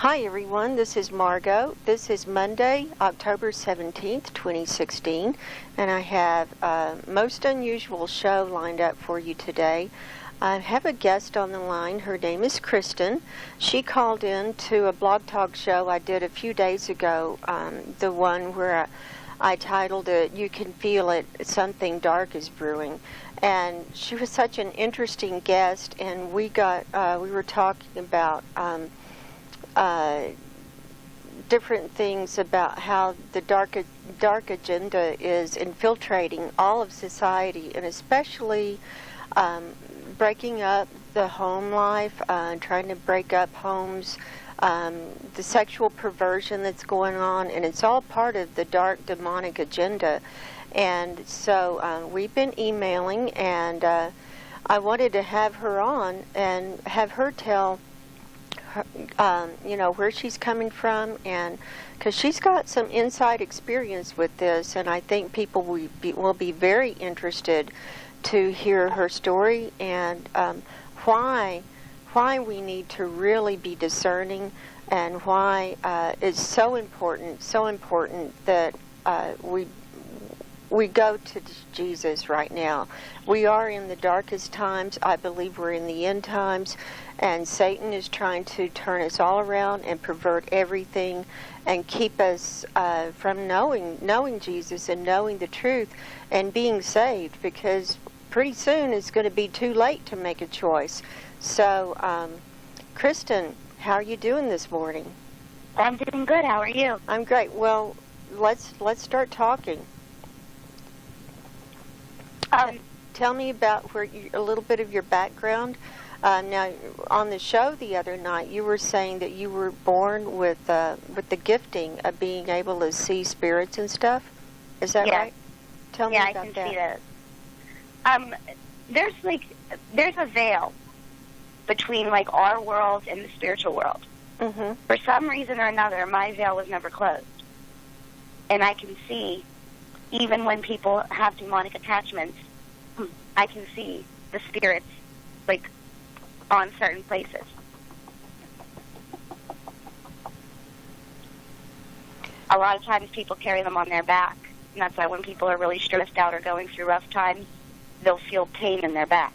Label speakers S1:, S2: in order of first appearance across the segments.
S1: Hi everyone, this is Margot. This is Monday, October 17th, 2016, and I have a most unusual show lined up for you today. I have a guest on the line. Her name is Kristin. She called in to a blog talk show I did a few days ago, the one where I titled it, "You Can Feel It, Something Dark is Brewing." And she was such an interesting guest, and we were talking about different things about how the dark agenda is infiltrating all of society, and especially breaking up the home life, trying to break up homes, the sexual perversion that's going on, and it's all part of the dark demonic agenda. And so we've been emailing, and I wanted to have her on and have her tell where she's coming from, and because she's got some inside experience with this, and I think people will be very interested to hear her story and why we need to really be discerning, and why it's so important that we go to Jesus right now. We are in the darkest times. I believe we're in the end times, and Satan is trying to turn us all around and pervert everything and keep us from knowing Jesus and knowing the truth and being saved, because pretty soon it's going to be too late to make a choice. So, Kristin, how are you doing this morning?
S2: I'm doing good. How are you?
S1: I'm great. Well, let's start talking. Tell me about a little bit of your background. Now, on the show the other night, you were saying that you were born with the gifting of being able to see spirits and stuff. Is that right? Tell me about that.
S2: Yeah, I can see that. There's a veil between our world and the spiritual world.
S1: Mm-hmm.
S2: For some reason or another, my veil was never closed, and I can see. Even when people have demonic attachments, I can see the spirits, on certain places. A lot of times people carry them on their back, and that's why when people are really stressed out or going through rough times, they'll feel pain in their back.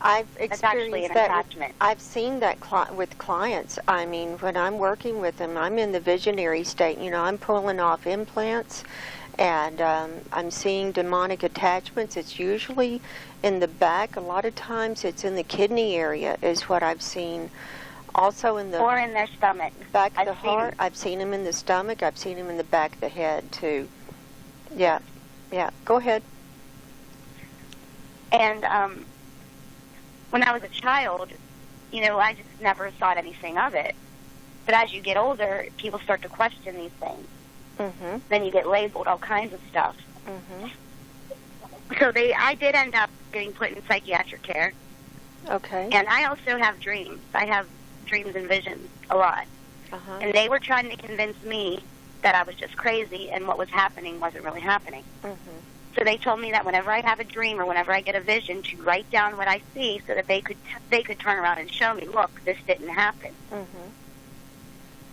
S1: I've
S2: experienced that's actually an attachment.
S1: I've seen that with clients. I mean, when I'm working with them, I'm in the visionary state. I'm pulling off implants, and I'm seeing demonic attachments. It's usually in the back. A lot of times it's in the kidney area is what I've seen. Also in the...
S2: Or in their stomach.
S1: Back of the heart. I've seen them in the stomach. I've seen them in the back of the head, too. Yeah. Go ahead.
S2: And when I was a child, I just never thought anything of it. But as you get older, people start to question these things.
S1: Mm-hmm.
S2: Then you get labeled all kinds of stuff.
S1: Mm-hmm.
S2: So I did end up getting put in psychiatric care.
S1: Okay.
S2: And I also have dreams. I have dreams and visions a lot.
S1: Uh-huh.
S2: And they were trying to convince me that I was just crazy and what was happening wasn't really happening.
S1: Mm-hmm.
S2: So they told me that whenever I have a dream or whenever I get a vision, to write down what I see so that they could turn around and show me, look, this didn't happen.
S1: Mm-hmm.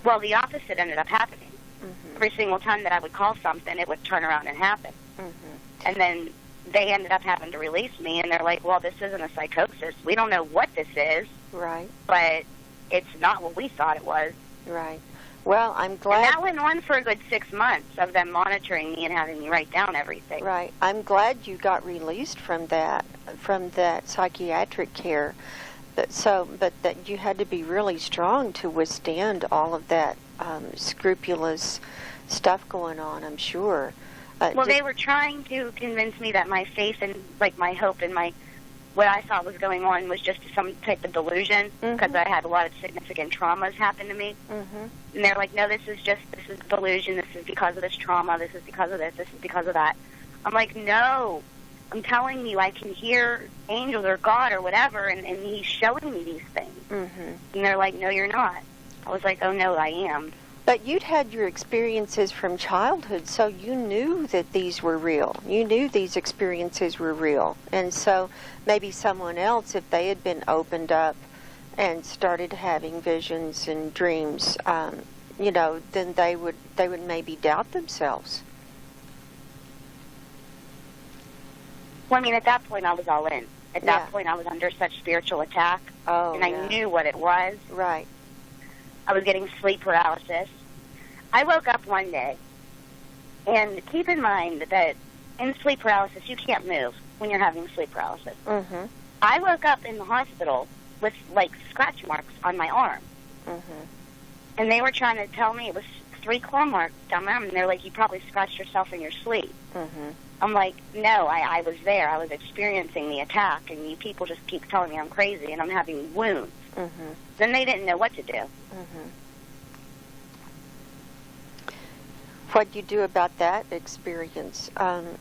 S2: Well, the opposite ended up happening.
S1: Mm-hmm.
S2: Every single time that I would call something, it would turn around and happen.
S1: Mm-hmm.
S2: And then they ended up having to release me, and they're like, well, this isn't a psychosis. We don't know what this is.
S1: Right.
S2: But it's not what we thought it was.
S1: Right. Well, I'm glad...
S2: And that went on for a good 6 months of them monitoring me and having me write down everything.
S1: Right. I'm glad you got released from that psychiatric care. But that you had to be really strong to withstand all of that scrupulous stuff going on, I'm sure.
S2: Well, they were trying to convince me that my faith and my hope and what I thought was going on was just some type of delusion, because I had a lot of significant traumas happen to me.
S1: Mm-hmm.
S2: And they're like, no, this is delusion. This is because of this trauma. This is because of this. This is because of that. I'm like, no. I'm telling you, I can hear angels or God or whatever, and he's showing me these things.
S1: Mm-hmm.
S2: And they're like, no, you're not. I was like, oh, no, I am.
S1: But you'd had your experiences from childhood, so you knew that these were real. You knew these experiences were real. And so maybe someone else, if they had been opened up and started having visions and dreams, then they would maybe doubt themselves.
S2: Well, I mean, at that point, I was all in. At that point, I was under such spiritual attack, and I knew what it was.
S1: Right.
S2: I was getting sleep paralysis. I woke up one day, and keep in mind that in sleep paralysis, you can't move when you're having sleep paralysis.
S1: Mm-hmm.
S2: I woke up in the hospital with, like, scratch marks on my arm.
S1: Mm-hmm.
S2: And they were trying to tell me it was 3 claw marks down my arm, and they're like, you probably scratched yourself in your sleep.
S1: Mm-hmm.
S2: I'm like, no, I was there. I was experiencing the attack, and you people just keep telling me I'm crazy, and I'm having wounds.
S1: Mm-hmm.
S2: Then they didn't know what to do.
S1: Mm-hmm. What did you do about that experience?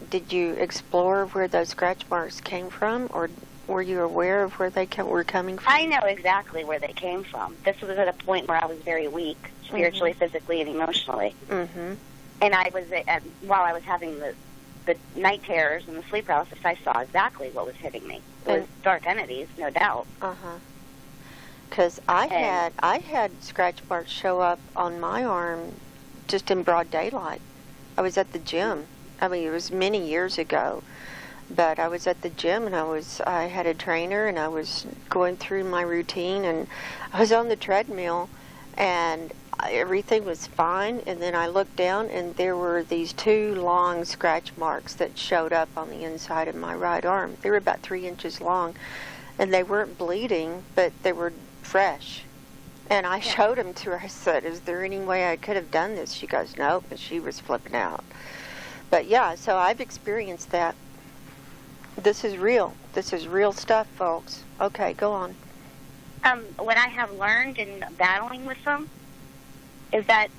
S1: Did you explore where those scratch marks came from, or were you aware of where they were coming from?
S2: I know exactly where they came from. This was at a point where I was very weak, spiritually, physically, and emotionally.
S1: Mm-hmm.
S2: And I was, while I was having the night terrors and the sleep paralysis, I saw exactly what was hitting me. It was dark entities, no doubt.
S1: Uh-huh. Because I had scratch marks show up on my arm just in broad daylight. I was at the gym. I mean, it was many years ago, but I was at the gym, and I had a trainer, and I was going through my routine, and I was on the treadmill, and everything was fine, and then I looked down, and there were these 2 long scratch marks that showed up on the inside of my right arm. They were about 3 inches long, and they weren't bleeding, but they were fresh. And I showed them to her. I said, is there any way I could have done this? She goes, nope, and she was flipping out. But yeah, so I've experienced that. This is real. This is real stuff, folks. Okay, go on.
S2: What I have learned in battling with them is that,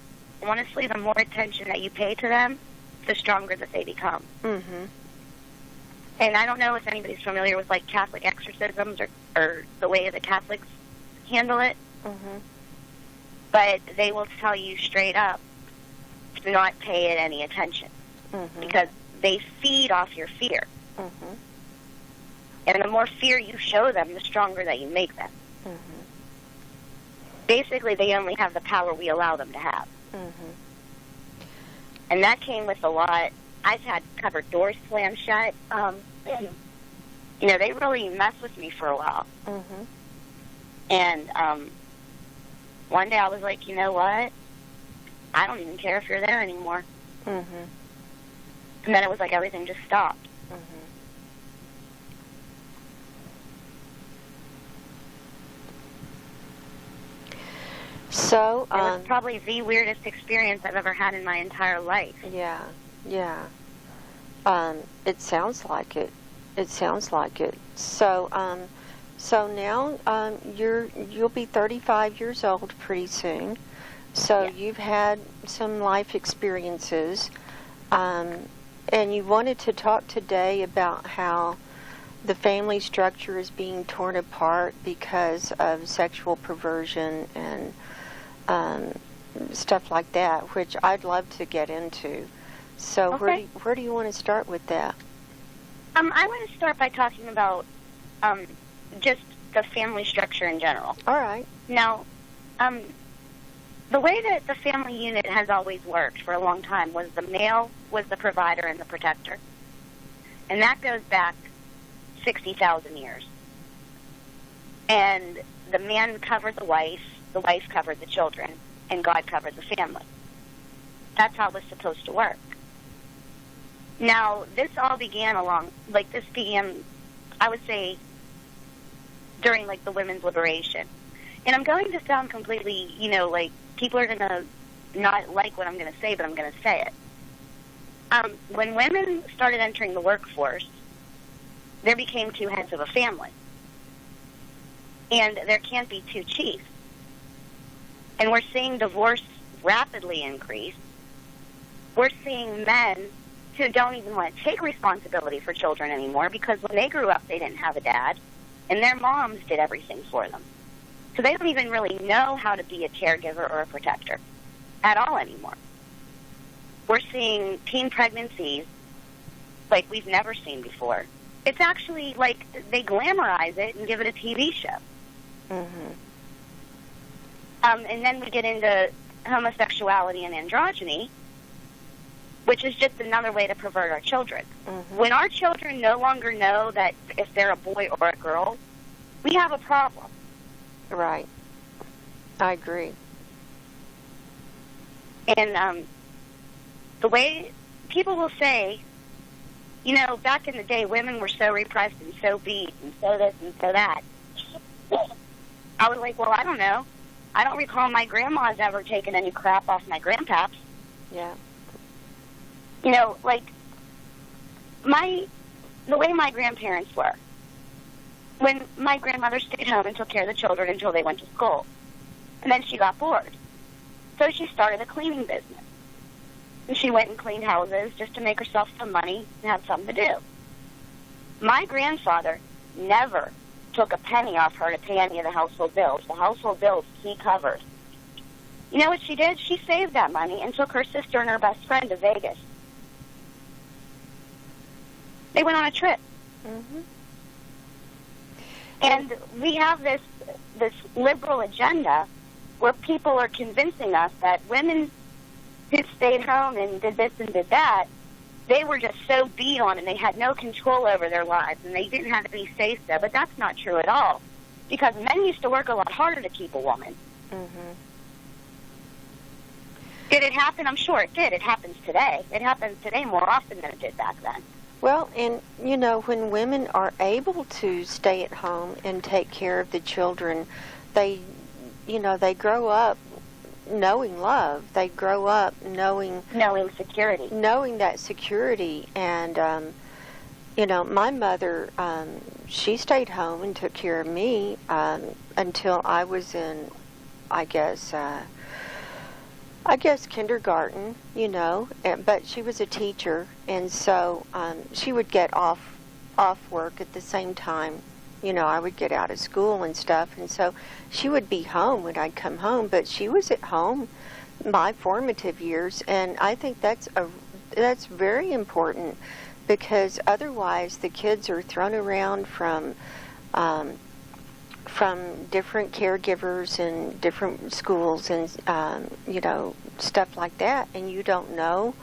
S2: honestly, the more attention that you pay to them, the stronger that they become.
S1: Mm-hmm.
S2: And I don't know if anybody's familiar with, like, Catholic exorcisms or the way the Catholics handle it,
S1: mm-hmm.
S2: but they will tell you straight up to not pay it any attention,
S1: mm-hmm.
S2: because they feed off your fear.
S1: Mm-hmm.
S2: And the more fear you show them, the stronger that you make them.
S1: Mm-hmm.
S2: Basically, they only have the power we allow them to have.
S1: Mm-hmm.
S2: And that came with a lot. I've had cupboard doors slammed shut. They really messed with me for a while.
S1: Mm-hmm.
S2: And one day I was like, you know what? I don't even care if you're there anymore.
S1: Mm-hmm.
S2: And then it was like everything just stopped.
S1: Mm-hmm. So,
S2: it was probably the weirdest experience I've ever had in my entire life.
S1: Yeah. It sounds like it. So, now you'll be 35 years old pretty soon. So you've had some life experiences, and you wanted to talk today about how the family structure is being torn apart because of sexual perversion and stuff like that, which I'd love to get into. So
S2: okay.
S1: where do you want to start with that?
S2: I want to start by talking about just the family structure in general.
S1: All right.
S2: Now, the way that the family unit has always worked for a long time was the male was the provider and the protector. And that goes back 60,000 years. And the man covered the wife covered the children, and God covered the family. That's how it was supposed to work. Now, this all began I would say, during, the women's liberation. And I'm going to sound completely, people are going to not like what I'm going to say, but I'm going to say it. When women started entering the workforce, there became 2 heads of a family. And there can't be 2 chiefs. And we're seeing divorce rapidly increase. We're seeing men who don't even want to take responsibility for children anymore because when they grew up, they didn't have a dad, and their moms did everything for them. So they don't even really know how to be a caregiver or a protector at all anymore. We're seeing teen pregnancies like we've never seen before. It's actually like they glamorize it and give it a TV show.
S1: Mm-hmm.
S2: And then we get into homosexuality and androgyny, which is just another way to pervert our children.
S1: Mm-hmm.
S2: When our children no longer know that if they're a boy or a girl, we have a problem.
S1: Right. I agree.
S2: And the way people will say, you know, back in the day, women were so repressed and so beat and so this and so that. I was like, well, I don't know. I don't recall my grandma's ever taken any crap off my grandpaps.
S1: Yeah.
S2: You know, like, the way my grandparents were, when my grandmother stayed home and took care of the children until they went to school. And then she got bored. So she started a cleaning business. And she went and cleaned houses just to make herself some money and have something to do. My grandfather never took a penny off her to pay any of the household bills. The household bills he covered. You know what she did? She saved that money and took her sister and her best friend to Vegas. They went on a trip.
S1: Mm-hmm.
S2: And we have this liberal agenda where people are convincing us that women who stayed home and did this and did that, they were just so beat on and they had no control over their lives and they didn't have any say-so. But that's not true at all, because men used to work a lot harder to keep a woman.
S1: Mm-hmm.
S2: Did it happen? I'm sure it did. It happens today. It happens today more often than it did back then.
S1: Well, and, you know, when women are able to stay at home and take care of the children, they grow up knowing love. They grow up knowing
S2: security.
S1: Knowing that security. And, you know, my mother, she stayed home and took care of me until I was in, I guess kindergarten, you know, but she was a teacher, and so she would get off work at the same time. You know, I would get out of school and stuff, and so she would be home when I'd come home, but she was at home my formative years, and I think that's very important, because otherwise the kids are thrown around from different caregivers and different schools and, you know, stuff like that. And you don't know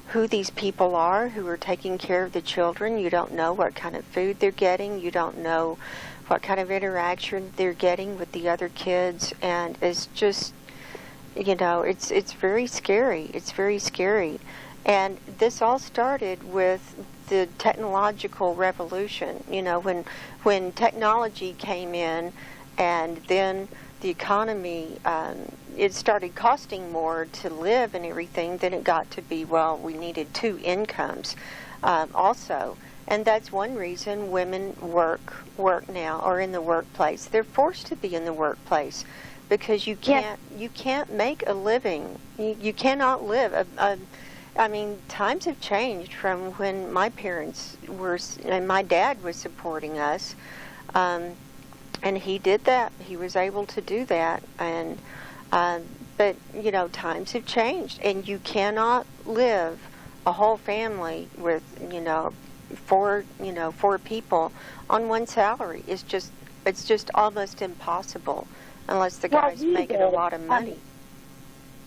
S1: who these people are who are taking care of the children. You don't know what kind of food they're getting. You don't know what kind of interaction they're getting with the other kids. And it's just, you know, it's very scary. It's very scary. And this all started with the technological revolution. You know, when technology came in, and then the economy, it started costing more to live and everything, then it got to be, well, we needed two incomes also. And that's one reason women work now, or in the workplace. They're forced to be in the workplace because you can't make a living. You cannot live. I mean, times have changed from when my parents were, and my dad was supporting us, and he did that. He was able to do that, and but you know, times have changed, and you cannot live a whole family with four people on one salary. It's just almost impossible unless the guy's making a lot of money.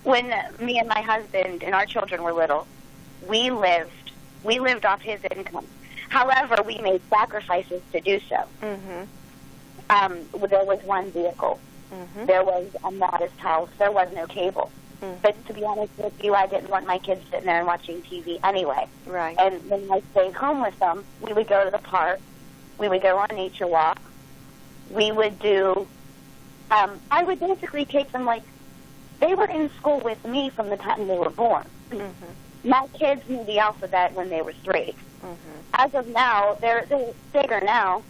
S2: When me and my husband and our children were little, we lived off his income. However, we made sacrifices to do so.
S1: Mm-hmm.
S2: There was one vehicle.
S1: Mm-hmm.
S2: There was a modest house. There was no cable.
S1: Mm-hmm.
S2: But to be honest with you, I didn't want my kids sitting there and watching TV anyway.
S1: Right.
S2: And when I stayed home with them, we would go to the park. We would go on nature walks. We would do, I would basically take them like, they were in school with me from the time they were born.
S1: Mm-hmm.
S2: My kids knew the alphabet when they were 3.
S1: Mm-hmm.
S2: As of now, they're bigger now,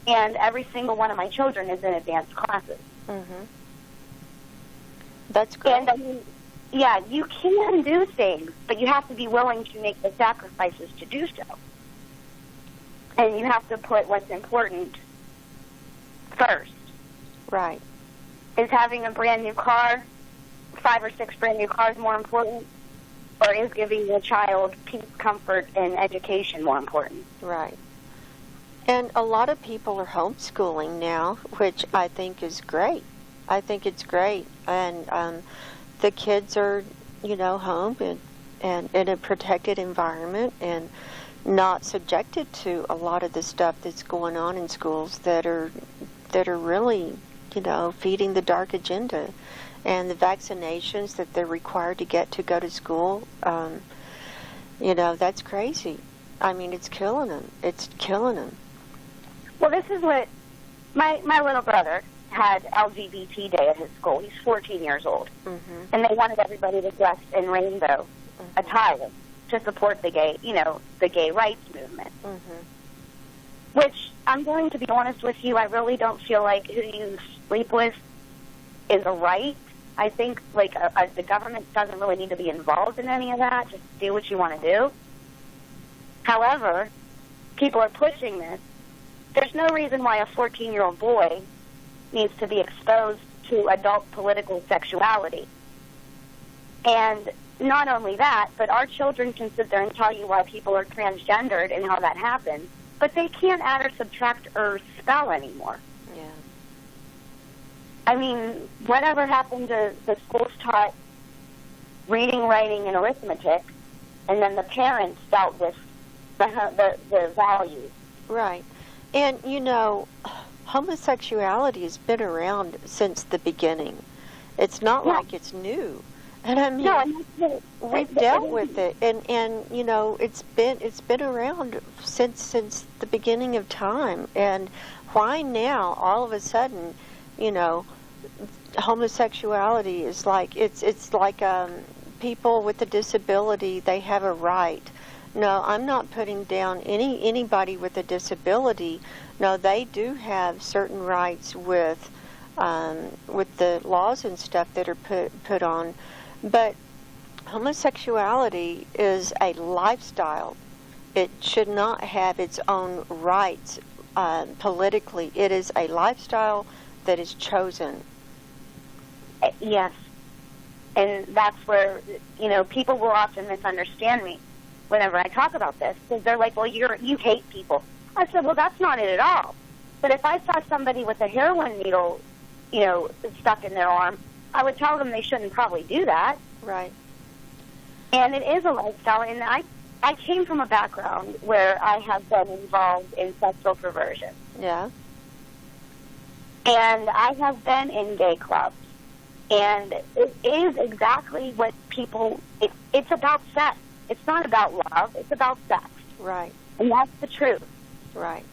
S2: and every single one of my children is in advanced classes.
S1: Mm-hmm. That's great.
S2: And I mean, yeah, you can do things, but you have to be willing to make the sacrifices to do so. And you have to put what's important first.
S1: Right.
S2: Is having a brand new car, 5 or 6 brand new cars, more important? Or is giving your child peace, comfort, and education more important?
S1: Right. And a lot of people are homeschooling now, which I think is great. I think it's great. And the kids are, home and in a protected environment and not subjected to a lot of the stuff that's going on in schools that are really, feeding the dark agenda. And the vaccinations that they're required to go to school, that's crazy. I mean, it's killing them. It's killing them.
S2: Well, this is what my little brother had LGBT Day at his school. He's 14 years old.
S1: Mm-hmm.
S2: And they wanted everybody to dress in rainbow attire to support the gay rights movement.
S1: Mm-hmm.
S2: Which, I'm going to be honest with you, I really don't feel like who you sleep with is a right. I think, the government doesn't really need to be involved in any of that. Just do what you want to do. However, people are pushing this. There's no reason why a 14-year-old boy needs to be exposed to adult political sexuality. And not only that, but our children can sit there and tell you why people are transgendered and how that happens, but they can't add or subtract or spell anymore.
S1: Yeah.
S2: I mean, whatever happened to the schools taught reading, writing, and arithmetic, and then the parents dealt with the values.
S1: Right. And, homosexuality has been around since the beginning. It's not like it's new. And I mean, we've dealt with it, and it's been around since the beginning of time. And why now, all of a sudden, homosexuality is like it's like people with a disability, they have a right. No, I'm not putting down anybody with a disability. No, they do have certain rights with the laws and stuff that are put on. But homosexuality is a lifestyle. It should not have its own rights politically. It is a lifestyle that is chosen.
S2: Yes. And that's where, people will often misunderstand me whenever I talk about this, because they're like, well, you hate people. I said, well, that's not it at all. But if I saw somebody with a heroin needle, stuck in their arm, I would tell them they shouldn't probably do that.
S1: Right.
S2: And it is a lifestyle. And I came from a background where I have been involved in sexual perversion.
S1: Yeah.
S2: And I have been in gay clubs. And it is exactly what it's about sex. It's not about love. It's about sex.
S1: Right.
S2: And that's the truth.
S1: Right.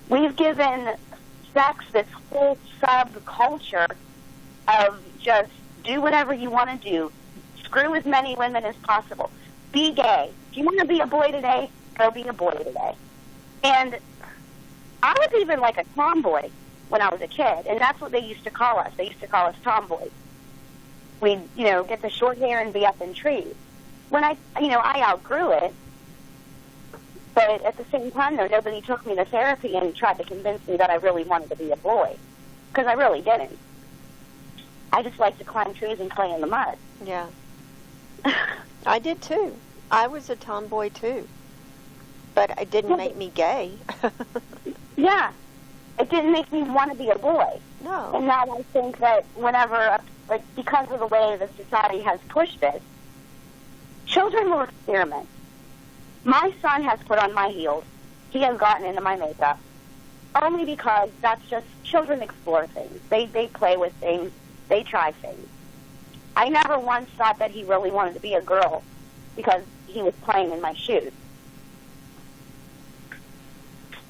S2: We've given sex this whole subculture of just do whatever you want to do. Screw as many women as possible. Be gay. If you want to be a boy today, go be a boy today. And I was even like a tomboy when I was a kid, and that's what they used to call us. They used to call us tomboys. We'd, get the short hair and be up in trees. When I outgrew it, but at the same time, though, nobody took me to therapy and tried to convince me that I really wanted to be a boy, because I really didn't. I just like to climb trees and play in the mud.
S1: Yeah. I did too. I was a tomboy too. But it didn't make me gay.
S2: Yeah. It didn't make me want to be a boy.
S1: No.
S2: And now I think that whenever, because of the way the society has pushed this, children will experiment. My son has put on my heels. He has gotten into my makeup. Only because that's just, children explore things. They play with things. They try things. I never once thought that he really wanted to be a girl because he was playing in my shoes.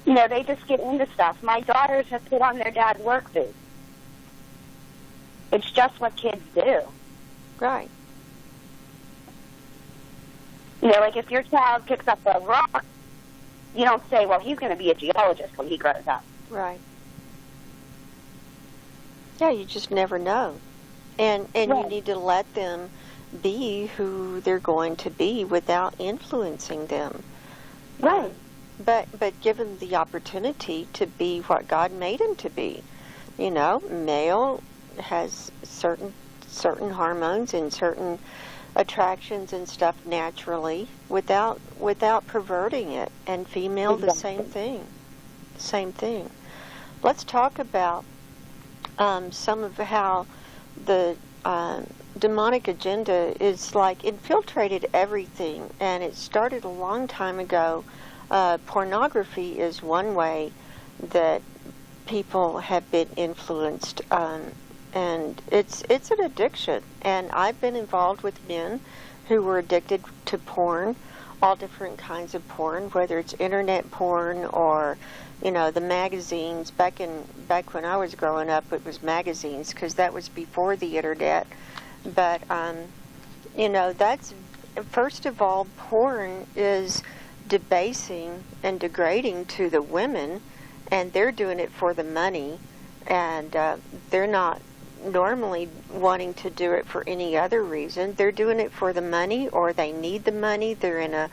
S2: They just get into stuff. My daughters have put on their dad's work boots. It's just what kids do.
S1: Right.
S2: If your child picks up a rock, you don't say, well, he's going to be a geologist when he grows up.
S1: Right. Yeah, you just never know. And
S2: right.
S1: You need to let them be who they're going to be without influencing them.
S2: Right.
S1: But give them the opportunity to be what God made them to be. Male has certain hormones and certain attractions and stuff naturally without perverting it, and female
S2: exactly.
S1: the same thing. Same thing. Let's talk about some of how the demonic agenda is like infiltrated everything, and it started a long time ago. Pornography is one way that people have been influenced, and it's an addiction. And I've been involved with men who were addicted to porn, all different kinds of porn, whether it's internet porn or the magazines. Back when I was growing up, it was magazines, because that was before the internet. But that's, first of all, porn is debasing and degrading to the women, and they're doing it for the money, and they're not normally wanting to do it for any other reason. They're doing it for the money, or they need the money. They're in a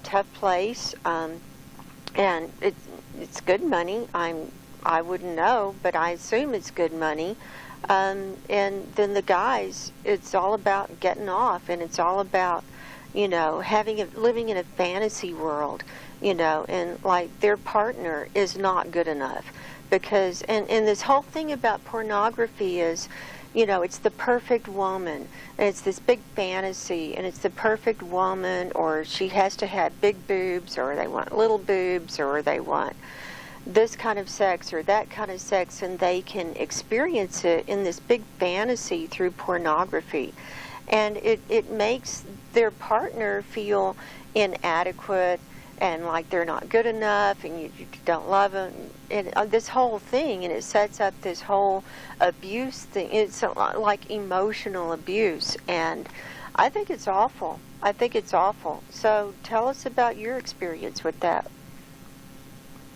S1: tough place, and it's good money. I wouldn't know, but I assume it's good money. And then the guys, it's all about getting off, and it's all about living in a fantasy world, and like their partner is not good enough, because and this whole thing about pornography is, it's the perfect woman, and it's this big fantasy, and it's the perfect woman, or she has to have big boobs, or they want little boobs, or they want this kind of sex or that kind of sex, and they can experience it in this big fantasy through pornography. And it makes their partner feel inadequate, and like they're not good enough, and you don't love them, and this whole thing, and it sets up this whole abuse thing. It's like emotional abuse, and I think it's awful. So tell us about your experience with that.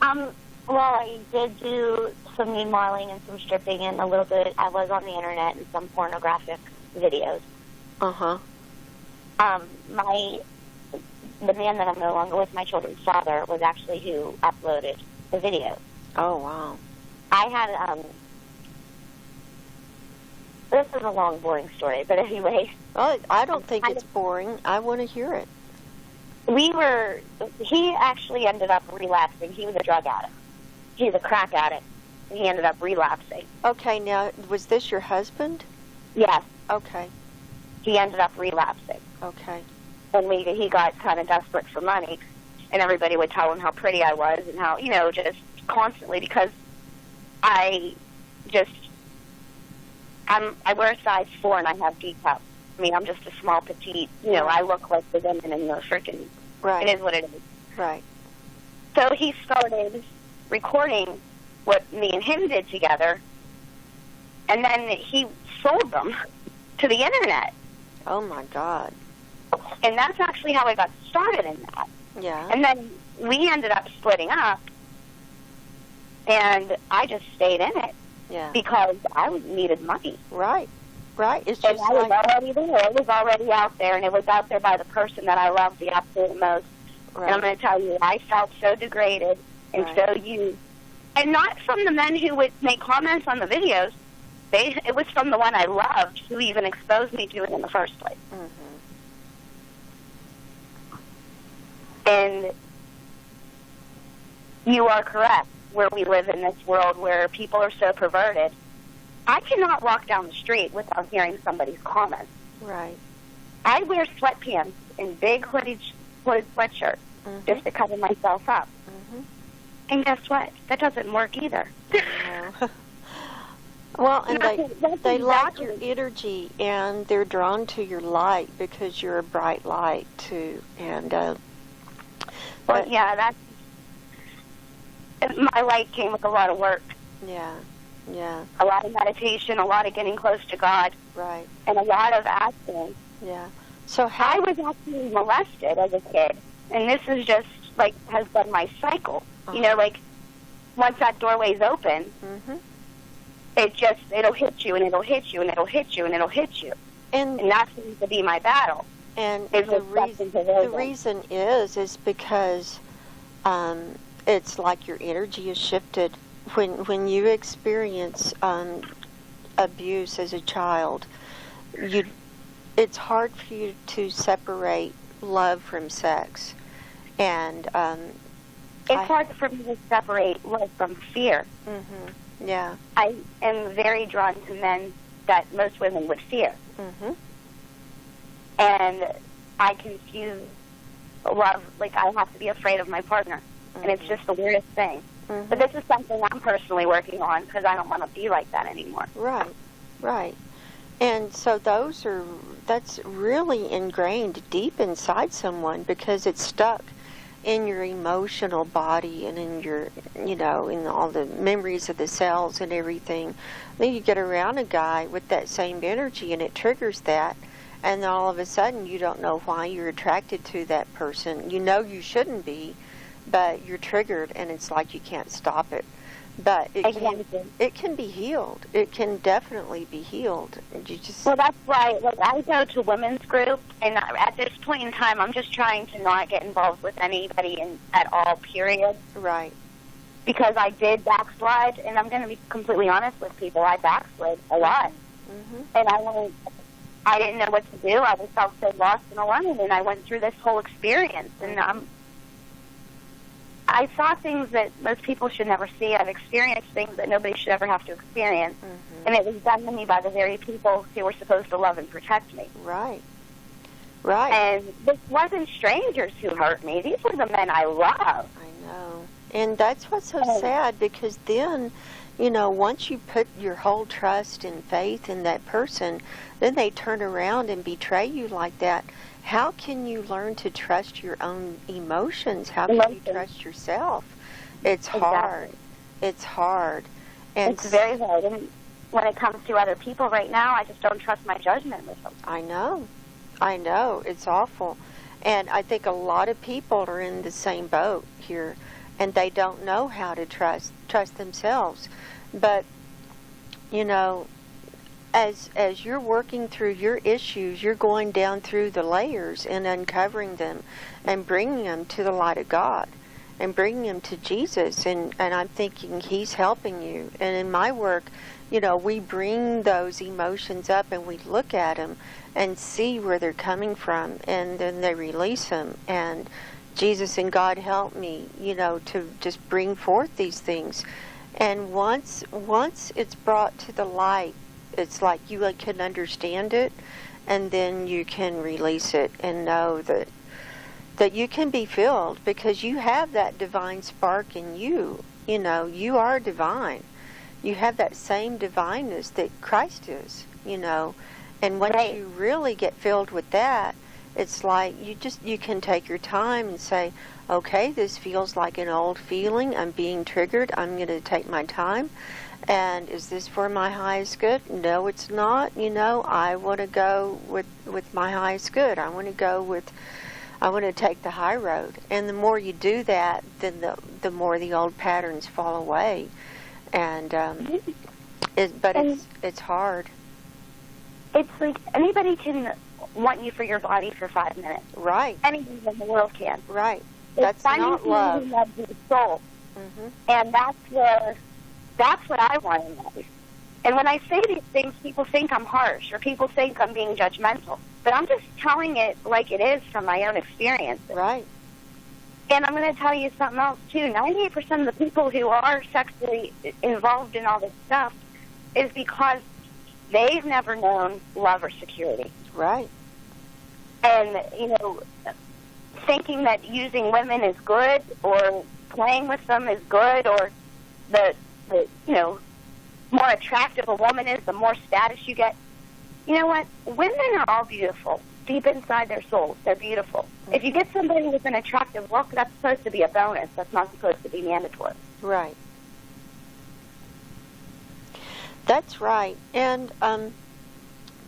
S2: Well, I did do some nude modeling and some stripping, and a little bit, I was on the internet and some pornographic videos.
S1: Uh-huh.
S2: The man that I'm no longer with, my children's father, was actually who uploaded the videos.
S1: Oh, wow.
S2: I had, this is a long, boring story, but anyway.
S1: Well, I don't think it's boring. I want to hear it.
S2: He actually ended up relapsing. He was a drug addict. He's a crack addict. He ended up relapsing.
S1: Okay, now, was this your husband?
S2: Yes.
S1: Okay.
S2: He ended up relapsing.
S1: Okay.
S2: And he got kind of desperate for money, and everybody would tell him how pretty I was and how, just constantly, because I wear a size 4 and I have D cups. I mean, I'm just a small, petite, I look like the women in the freaking,
S1: right.
S2: It is what it is.
S1: Right.
S2: So he started recording what me and him did together, and then he sold them to the internet.
S1: Oh, my God.
S2: And that's actually how I got started in that.
S1: Yeah.
S2: And then we ended up splitting up, and I just stayed in it.
S1: Yeah.
S2: Because I needed money.
S1: Right. Right. It's
S2: and
S1: just
S2: I was already there. It was already out there, and it was out there by the person that I loved the absolute most.
S1: Right.
S2: And I'm going to tell you, I felt so degraded and so used. And not from the men who would make comments on the videos. It was from the one I loved who even exposed me to it in the first place.
S1: Mm-hmm.
S2: And you are correct, where we live in this world where people are so perverted. I cannot walk down the street without hearing somebody's comments.
S1: Right.
S2: I wear sweatpants and big hooded sweatshirts just to cover myself up.
S1: Mm-hmm.
S2: And guess what? That doesn't work either.
S1: No. Well, and they like your energy, and they're drawn to your light because you're a bright light too. And
S2: well, yeah, my light came with a lot of work.
S1: Yeah, yeah.
S2: A lot of meditation, a lot of getting close to God.
S1: Right.
S2: And a lot of asking.
S1: Yeah. So
S2: I was actually molested as a kid, and this is just has been my cycle.
S1: Uh-huh.
S2: Once that doorway's open.
S1: Mm-hmm.
S2: It'll hit you, and it'll hit you, and it'll hit you, and it'll hit you. And that seems to be my battle.
S1: And the reason is because it's like your energy is shifted. When you experience abuse as a child, it's hard for you to separate love from sex. And
S2: It's hard for me to separate love from fear.
S1: Mm-hmm. Yeah.
S2: I am very drawn to men that most women would fear.
S1: Mm-hmm.
S2: And I confuse love, like I have to be afraid of my partner.
S1: Mm-hmm.
S2: And it's just the weirdest thing.
S1: Mm-hmm.
S2: But this is something I'm personally working on because I don't want to be like that anymore.
S1: Right, right. And so that's really ingrained deep inside someone because it's stuck in your emotional body and in your, in all the memories of the cells and everything. Then you get around a guy with that same energy and it triggers that. And then all of a sudden you don't know why you're attracted to that person. You know you shouldn't be, but you're triggered and it's like you can't stop it. But it can be healed. It can definitely be healed.
S2: Well, that's why I go to women's group, and at this point in time, I'm just trying to not get involved with anybody at all, period.
S1: Right.
S2: Because I did backslide, and I'm going to be completely honest with people. I backslid a lot.
S1: Mm-hmm.
S2: And I didn't know what to do. I just felt so lost and alone, and I went through this whole experience, and I saw things that most people should never see. I've experienced things that nobody should ever have to experience.
S1: Mm-hmm.
S2: And it was done to me by the very people who were supposed to love and protect me.
S1: Right. Right.
S2: And this wasn't strangers who hurt me. These were the men I love.
S1: I know. And that's what's so sad because then, once you put your whole trust and faith in that person, then they turn around and betray you like that. How can you learn to trust your own emotions? How can you trust yourself? It's hard. It's hard. And
S2: it's very hard. And when it comes to other people right now, I just don't trust my judgment with them.
S1: I know. It's awful. And I think a lot of people are in the same boat here, and they don't know how to trust themselves. But, as you're working through your issues, you're going down through the layers and uncovering them and bringing them to the light of God and bringing them to Jesus. And I'm thinking He's helping you. And in my work, we bring those emotions up and we look at them and see where they're coming from, and then they release them. And Jesus and God help me, to just bring forth these things. And once it's brought to the light, it's like you can understand it, and then you can release it and know that you can be filled because you have that divine spark in you. You are divine. You have that same divineness that Christ is, And once you really get filled with that, it's like you can take your time and say, okay, this feels like an old feeling. I'm being triggered. I'm going to take my time. And is this for my highest good? No, it's not. I want to go with my highest good. I want to take the high road. And the more you do that, then the more the old patterns fall away. And it's hard.
S2: It's like anybody can want you for your body for 5 minutes.
S1: Right.
S2: Anybody in the world can.
S1: Right.
S2: It's
S1: That's not love.
S2: Who loves your soul.
S1: Mm-hmm.
S2: And that's what I want in life. And when I say these things, people think I'm harsh or people think I'm being judgmental. But I'm just telling it like it is from my own experience.
S1: Right.
S2: And I'm going to tell you something else, too. 98% of the people who are sexually involved in all this stuff is because they've never known love or security.
S1: Right.
S2: And, thinking that using women is good or playing with them is good or the more attractive a woman is, the more status you get. You know what? Women are all beautiful. Deep inside their souls, they're beautiful. Mm-hmm. If you get somebody with an attractive look, that's supposed to be a bonus. That's not supposed to be mandatory.
S1: Right. That's right. And,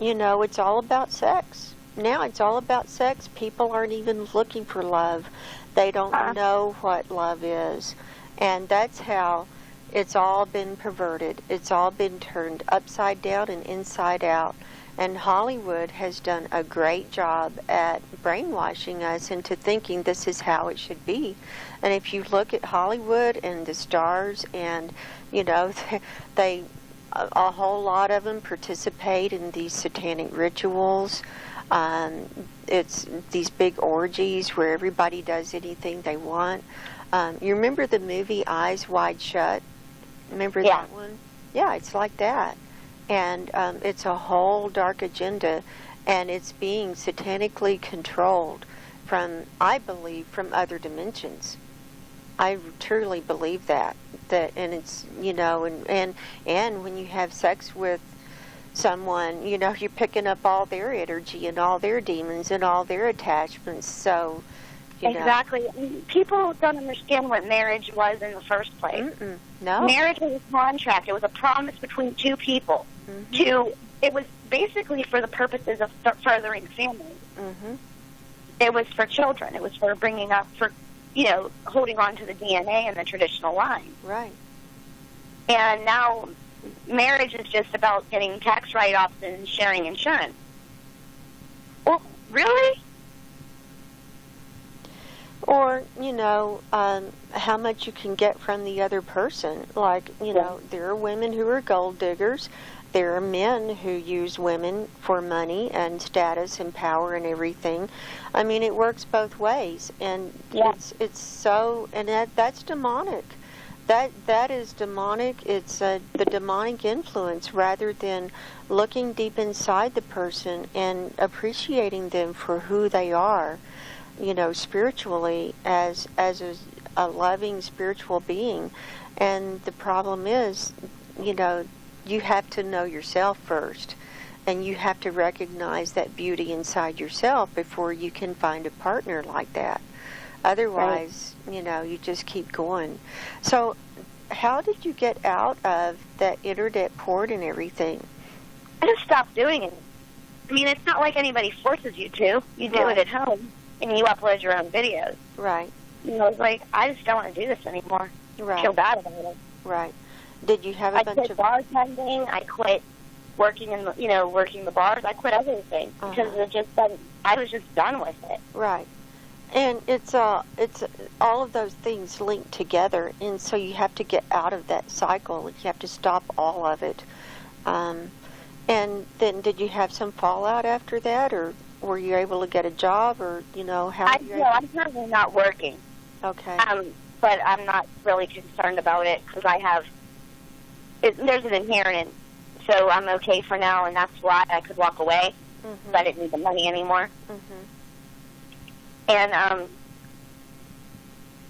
S1: it's all about sex. Now it's all about sex. People aren't even looking for love. They don't know what love is. And that's how it's all been perverted. It's all been turned upside down and inside out. And Hollywood has done a great job at brainwashing us into thinking this is how it should be. And if you look at Hollywood and the stars and, they a whole lot of them participate in these satanic rituals. It's these big orgies where everybody does anything they want. You remember the movie Eyes Wide Shut? Remember
S2: Yeah.
S1: that one? Yeah, it's like that. And it's a whole dark agenda, and it's being satanically controlled from, I believe, from other dimensions. I truly believe that. And it's, and when you have sex with someone, you're picking up all their energy and all their demons and all their attachments. So,
S2: Exactly. People don't understand what marriage was in the first place.
S1: No.
S2: Marriage was a contract. It was a promise between two people. It was basically for the purposes of furthering families. It was for children. It was for bringing up, holding on to the DNA and the traditional line.
S1: Right.
S2: And now marriage is just about getting tax write-offs and sharing insurance. Well, really?
S1: Or, how much you can get from the other person. Like, there are women who are gold diggers. There are men who use women for money and status and power and everything. I mean, it works both ways. And it's so, and that's demonic. That is demonic. It's the demonic influence rather than looking deep inside the person and appreciating them for who they are, spiritually as a loving spiritual being. And the problem is, you have to know yourself first, and you have to recognize that beauty inside yourself before you can find a partner like that. Otherwise, you just keep going. So how did you get out of that internet porn and everything?
S2: I just stopped doing it. I mean, it's not like anybody forces you to. You do it at home, and you upload your own videos.
S1: Right.
S2: It's like, I just don't want to do this anymore.
S1: Right.
S2: I feel bad about it.
S1: Right. Did you have a bunch of...
S2: I quit bartending. I quit working working the bars. I quit everything because I was just done with it.
S1: Right. And it's all of those things linked together, and so you have to get out of that cycle. You have to stop all of it. And then, did you have some fallout after that, or were you able to get a job, or how?
S2: I'm currently not working.
S1: Okay.
S2: But I'm not really concerned about it because there's an inherent, so I'm okay for now, and that's why I could walk away. Because I didn't need the money anymore. And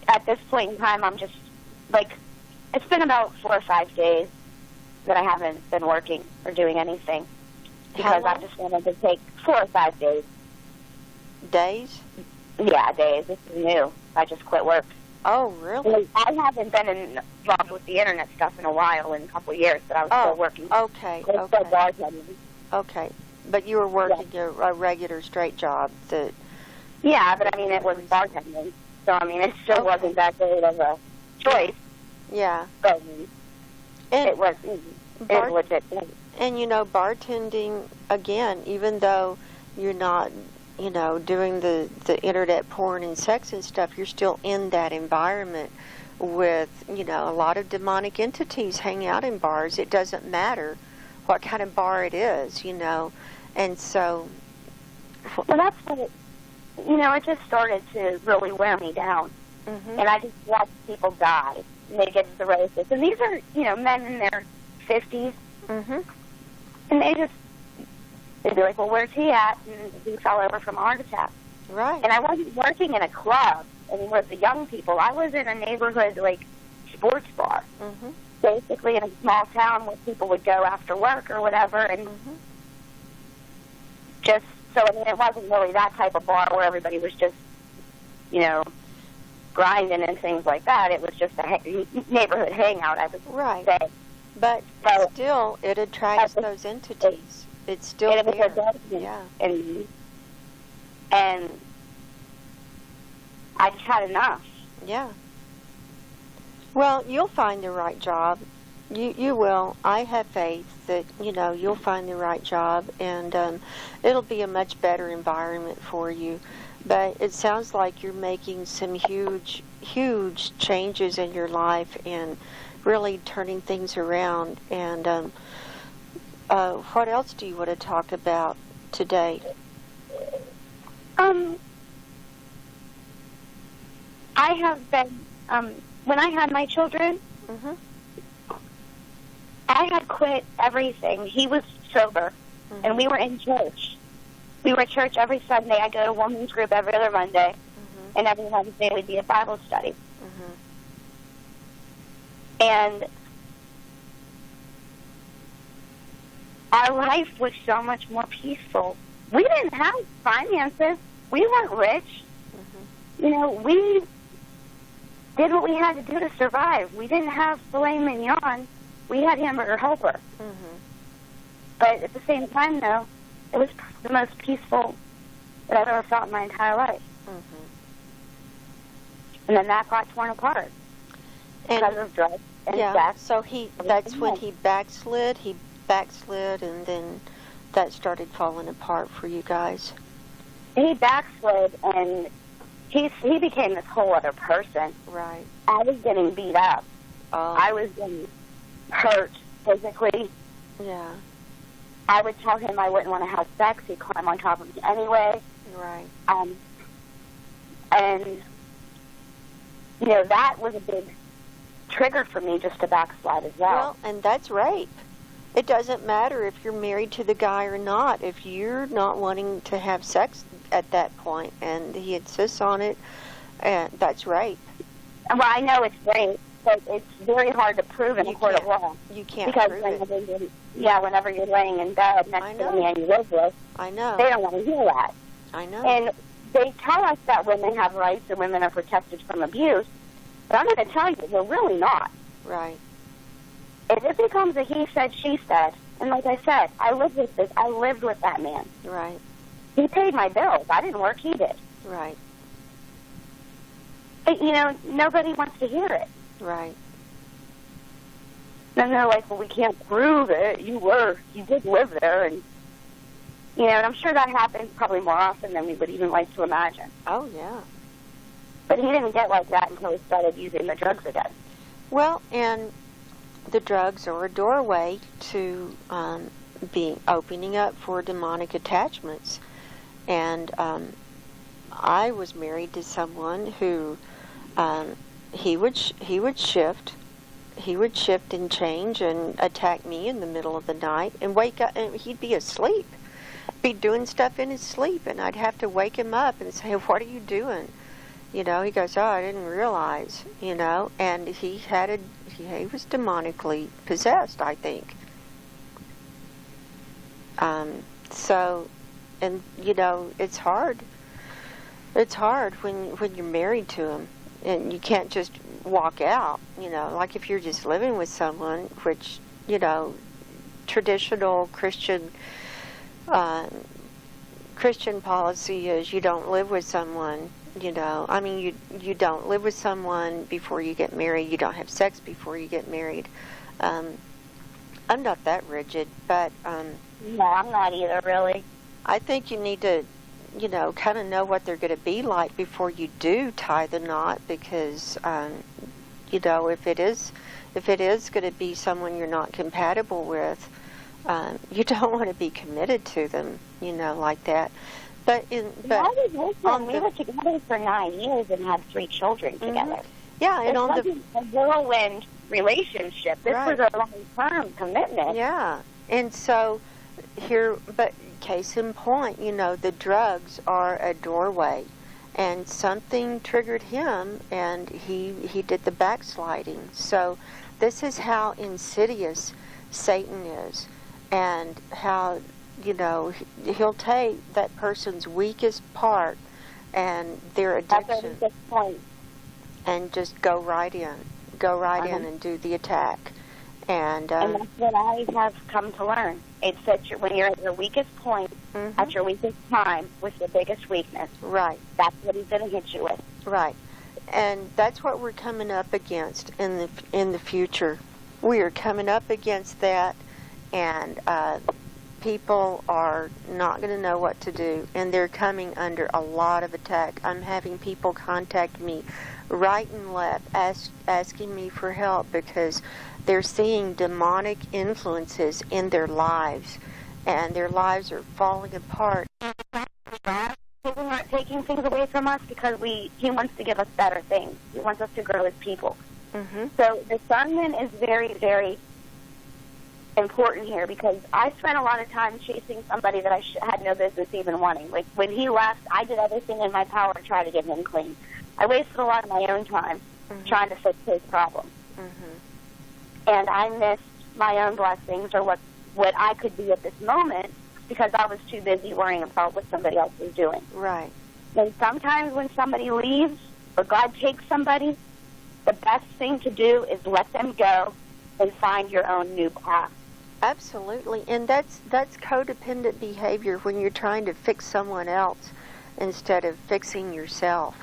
S2: at this point in time, I'm just, it's been about 4 or 5 days that I haven't been working or doing anything. Because I just wanted to take 4 or 5 days.
S1: Days?
S2: Yeah, days. This is new. I just quit work.
S1: Oh, really?
S2: I haven't been involved with the internet stuff in a while, in a couple of years, but I was still working.
S1: Okay,
S2: still bartending.
S1: Okay. But you were working a regular straight job that...
S2: Yeah, but I mean, it was bartending. So, I mean, it still wasn't that great of a choice.
S1: Yeah.
S2: But it was legit.
S1: And, bartending, again, even though you're not, doing the internet porn and sex and stuff, you're still in that environment with, a lot of demonic entities hang out in bars. It doesn't matter what kind of bar it is, And so...
S2: Well, that's what it just started to really wear me down. And I just watched people die, and they get cirrhosis. And these are, men in their 50s. And they'd be like, well, where's he at? And he fell over from a heart attack.
S1: Right.
S2: And I wasn't working in a club, and with the young people. I was in a neighborhood, sports bar. Basically in a small town where people would go after work or whatever, and just, so, I mean, it wasn't really that type of bar where everybody was just, grinding and things like that. It was just a neighborhood hangout, I would say.
S1: But still, it attracts those entities. It's still there. Yeah.
S2: And I just had enough.
S1: Yeah. Well, you'll find the right job. You will. I have faith that, you'll find the right job, and it'll be a much better environment for you. But it sounds like you're making some huge, huge changes in your life and really turning things around. And what else do you want to talk about today?
S2: I have been when I had my children,
S1: Mm-hmm.
S2: I had quit everything. He was sober,
S1: Mm-hmm.
S2: and we were in church. We were at church every Sunday. I go to women's group every other Monday,
S1: Mm-hmm.
S2: and every Wednesday we'd be at Bible study.
S1: Mm-hmm.
S2: And our life was so much more peaceful. We didn't have finances. We weren't rich.
S1: Mm-hmm.
S2: You know, we did what we had to do to survive. We didn't have filet mignon. We had hamburger helper.
S1: Mm-hmm.
S2: But at the same time, though, it was the most peaceful that I've ever felt in my entire life.
S1: Mm-hmm.
S2: And then that got torn apart because of drugs and
S1: yeah,
S2: sex.
S1: so that's when he backslid. He backslid, and then that started falling apart for you guys.
S2: He backslid, and he became this whole other person.
S1: Right.
S2: I was getting beat up.
S1: Oh.
S2: I was getting hurt physically.
S1: Yeah.
S2: I would tell him I wouldn't want to have sex. He'd climb on top of me anyway.
S1: Right.
S2: And, you know, that was a big trigger for me just to backslide as well.
S1: Well, and that's rape. It doesn't matter if you're married to the guy or not. If you're not wanting to have sex at that point and he insists on it, and that's rape.
S2: Well, I know it's rape, but it's very hard to prove in a court of law.
S1: You can't
S2: because
S1: prove it.
S2: whenever you're laying in bed next to the man you live with,
S1: I know.
S2: they don't want to hear that.
S1: I know.
S2: And they tell us that women have rights and women are protected from abuse, but I'm going to tell you, they're really not.
S1: Right.
S2: If it becomes a he said, she said, and like I said, I lived with that man.
S1: Right.
S2: He paid my bills. I didn't work, he did.
S1: Right.
S2: But, you know, nobody wants to hear it.
S1: Right.
S2: Then they're like, well, we can't prove it. You did live there. And, you know, and I'm sure that happens probably more often than we would even like to imagine.
S1: Oh, yeah.
S2: But he didn't get like that until he started using the drugs again.
S1: Well, and the drugs are a doorway to being opening up for demonic attachments. And I was married to someone who he would shift. He would shift and change and attack me in the middle of the night and wake up, and he'd be asleep, be doing stuff in his sleep, and I'd have to wake him up and say, "What are you doing?" You know, he goes, "Oh, I didn't realize," you know, and he was demonically possessed, I think. So, and you know, it's hard. It's hard when you're married to him, and you can't just walk out. You know, like if you're just living with someone, which, you know, traditional Christian policy is you don't live with someone. You know, I mean, you don't live with someone before you get married. You don't have sex before you get married. I'm not that rigid, but
S2: No, I'm not either, really.
S1: I think you need to, you know, kind of know what they're going to be like before you do tie the knot, because, you know, if it is going to be someone you're not compatible with, you don't want to be committed to them, you know, like that. But
S2: we were together for 9 years and had 3 children together.
S1: Yeah, and
S2: it wasn't a whirlwind relationship. This was a long-term commitment.
S1: Yeah, and so but case in point, you know, the drugs are a doorway, and something triggered him, and he did the backsliding. So this is how insidious Satan is, and how, you know, he'll take that person's weakest part and their addiction and just go right in and do the attack. And
S2: that's what I have come to learn. It's that when you're at your weakest point, at your weakest time, with your biggest weakness.
S1: Right.
S2: That's what he's going to hit you with.
S1: Right. And that's what we're coming up against in the future. We are coming up against that, and people are not going to know what to do, and they're coming under a lot of attack. I'm having people contact me right and left asking me for help because they're seeing demonic influences in their lives, and their lives are falling apart.
S2: is not taking things away from us because he wants to give us better things. He wants us to grow as people.
S1: Mm-hmm.
S2: So discernment is very, very important here because I spent a lot of time chasing somebody that I had no business even wanting. Like, when he left, I did everything in my power to try to get him clean. I wasted a lot of my own time trying to fix his problem.
S1: Mm-hmm.
S2: And I missed my own blessings or what I could be at this moment because I was too busy worrying about what somebody else was doing.
S1: Right.
S2: And sometimes when somebody leaves or God takes somebody, the best thing to do is let them go and find your own new path.
S1: Absolutely. And that's codependent behavior when you're trying to fix someone else instead of fixing yourself.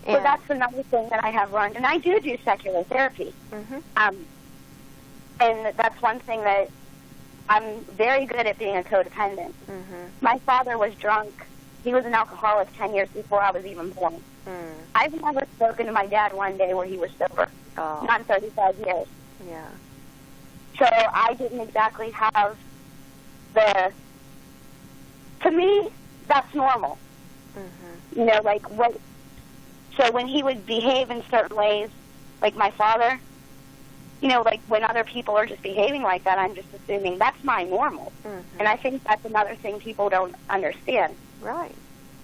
S2: So that's another thing that I have learned. And I do secular therapy.
S1: Mm-hmm.
S2: And that's one thing that I'm very good at being a codependent.
S1: Mm-hmm.
S2: My father was drunk. He was an alcoholic 10 years before I was even born.
S1: Mm.
S2: I've never spoken to my dad one day where he was sober.
S1: Oh.
S2: Not in 35 years.
S1: Yeah.
S2: So I didn't exactly have to me, that's normal.
S1: Mm-hmm.
S2: You know, like so when he would behave in certain ways, like my father, you know, like when other people are just behaving like that, I'm just assuming that's my normal.
S1: Mm-hmm.
S2: And I think that's another thing people don't understand.
S1: Right.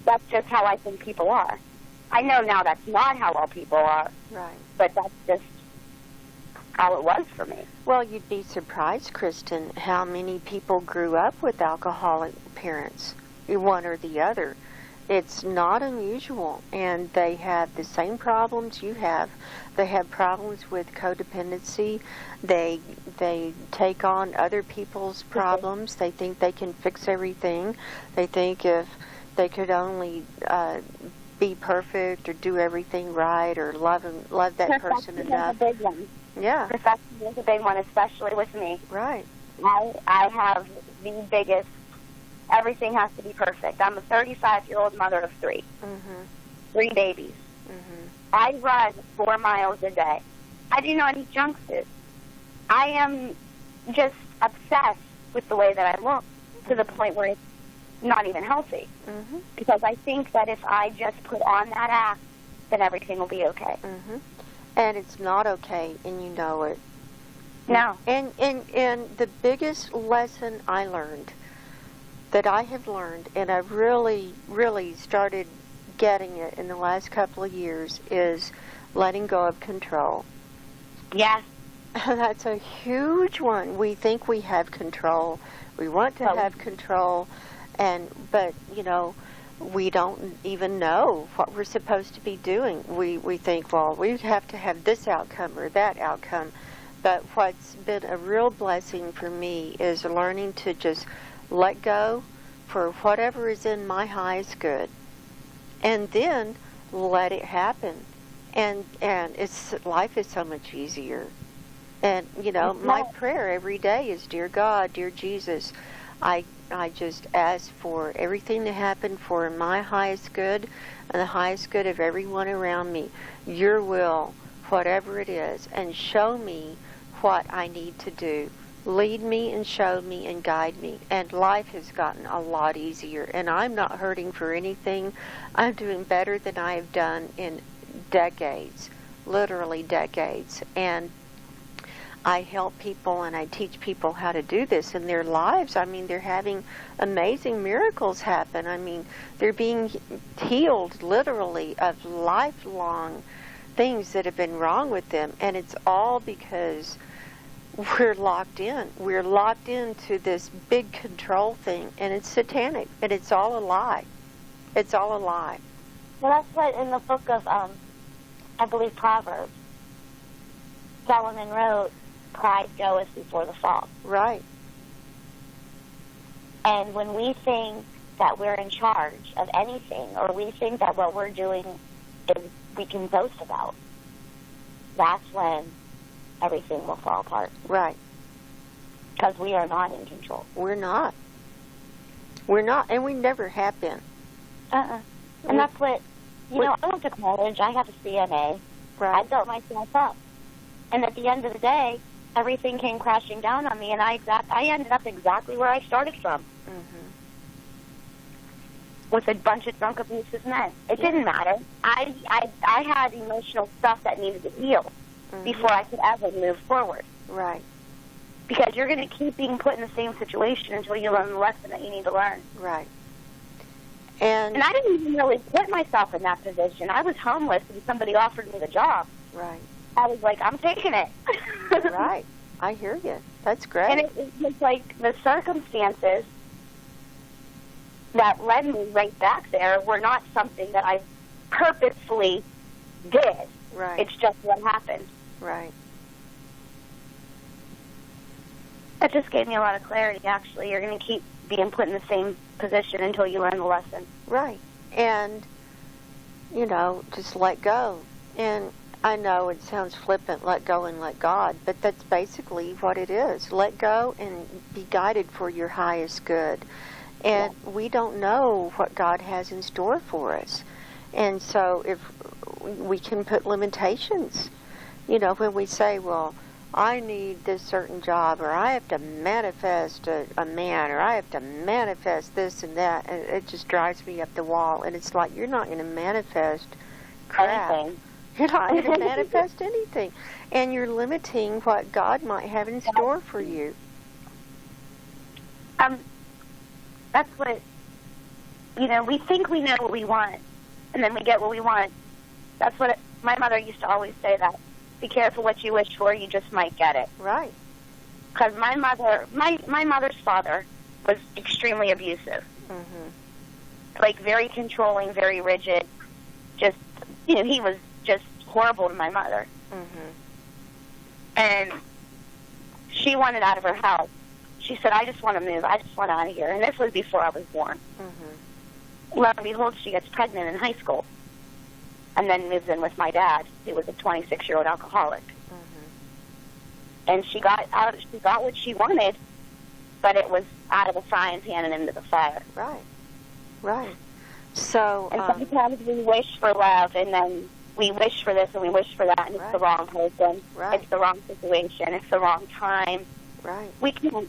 S2: That's just how I think people are. I know now that's not how all people are.
S1: Right.
S2: But that's just how it was for me.
S1: Well, you'd be surprised, Kristin, how many people grew up with alcoholic parents, one or the other. It's not unusual, and they have the same problems you have. They have problems with codependency. They take on other people's problems. They think they can fix everything. They think if they could only be perfect or do everything right or love that person enough.
S2: That's a big one.
S1: Yeah.
S2: Perfection is a big one, especially with me.
S1: Right.
S2: I have the biggest. Everything has to be perfect. I'm a 35-year-old mother of 3.
S1: Mm-hmm.
S2: 3 babies.
S1: Mm-hmm.
S2: I run 4 miles a day. I do not eat junk food. I am just obsessed with the way that I look to the point where it's not even healthy.
S1: Mm-hmm.
S2: Because I think that if I just put on that act, then everything will be okay.
S1: Mm-hmm. And it's not okay, and you know it.
S2: No.
S1: And the biggest lesson I learned, that I have learned, and I've really, really started getting it in the last couple of years, is letting go of control.
S2: Yes.
S1: That's a huge one. We think we have control. We want to have control, but you know, we don't even know what we're supposed to be doing. We think, well, we have to have this outcome or that outcome. But what's been a real blessing for me is learning to just let go for whatever is in my highest good, and then let it happen. And life is so much easier. And you know, my prayer every day is, dear God, dear Jesus, I just ask for everything to happen for my highest good and the highest good of everyone around me. Your will, whatever it is, and show me what I need to do. Lead me and show me and guide me. And life has gotten a lot easier. And I'm not hurting for anything. I'm doing better than I have done in decades, literally decades. And I help people and I teach people how to do this in their lives. I mean, they're having amazing miracles happen. I mean, they're being healed literally of lifelong things that have been wrong with them. And it's all because we're locked in. We're locked into this big control thing, and it's satanic, and it's all a lie. It's all a lie.
S2: Well, that's what in the book of, I believe, Proverbs, Solomon wrote, pride goeth before the fall.
S1: Right.
S2: And when we think that we're in charge of anything, or we think that what we're doing is we can boast about, that's when everything will fall apart.
S1: Right.
S2: Because we are not in control.
S1: We're not. We're not, and we never have been.
S2: And that's what, you know, I went to college, I have a CNA,
S1: Right.
S2: I built myself up. And at the end of the day, everything came crashing down on me, and I ended up exactly where I started from. with a bunch of drunk, abusive men. It didn't matter. I had emotional stuff that needed to heal before I could ever move forward.
S1: Right.
S2: Because you're going to keep being put in the same situation until you learn the lesson that you need to learn.
S1: Right.
S2: And I didn't even really put myself in that position. I was homeless and somebody offered me the job.
S1: Right.
S2: I was like, I'm taking it.
S1: Right. I hear you. That's great.
S2: And it was like the circumstances that led me right back there were not something that I purposefully did.
S1: Right.
S2: It's just what happened.
S1: Right.
S2: That just gave me a lot of clarity, actually. You're going to keep being put in the same position until you learn the lesson.
S1: Right. And, you know, just let go. And I know it sounds flippant, let go and let God, but that's basically what it is. Let go and be guided for your highest good. And we don't know what God has in store for us. And so if we can put limitations, you know, when we say, well, I need this certain job, or I have to manifest a man, or I have to manifest this and that, and it just drives me up the wall. And it's like, you're not going to manifest crap.
S2: Anything.
S1: You're not going to manifest anything. And you're limiting what God might have in store for you.
S2: That's what, you know, we think we know what we want, and then we get what we want. That's what my mother used to always say, that. Be careful what you wish for, you just might get it.
S1: Right.
S2: Because my mother's father was extremely abusive.
S1: Mm-hmm.
S2: Like, very controlling, very rigid. Just, you know, he was just horrible to my mother.
S1: Mm-hmm.
S2: And she wanted out of her house. She said, I just want to move. I just want out of here. And this was before I was born.
S1: Mm-hmm.
S2: Lo and behold, she gets pregnant in high school. And then moves in with my dad, who was a 26-year-old alcoholic.
S1: Mm-hmm.
S2: And she got what she wanted, but it was out of the frying pan and into the fire.
S1: Right. Right. So,
S2: and sometimes we wish for love, and then we wish for this and we wish for that, and it's the wrong person.
S1: Right.
S2: It's the wrong situation. It's the wrong time.
S1: Right.
S2: We can't.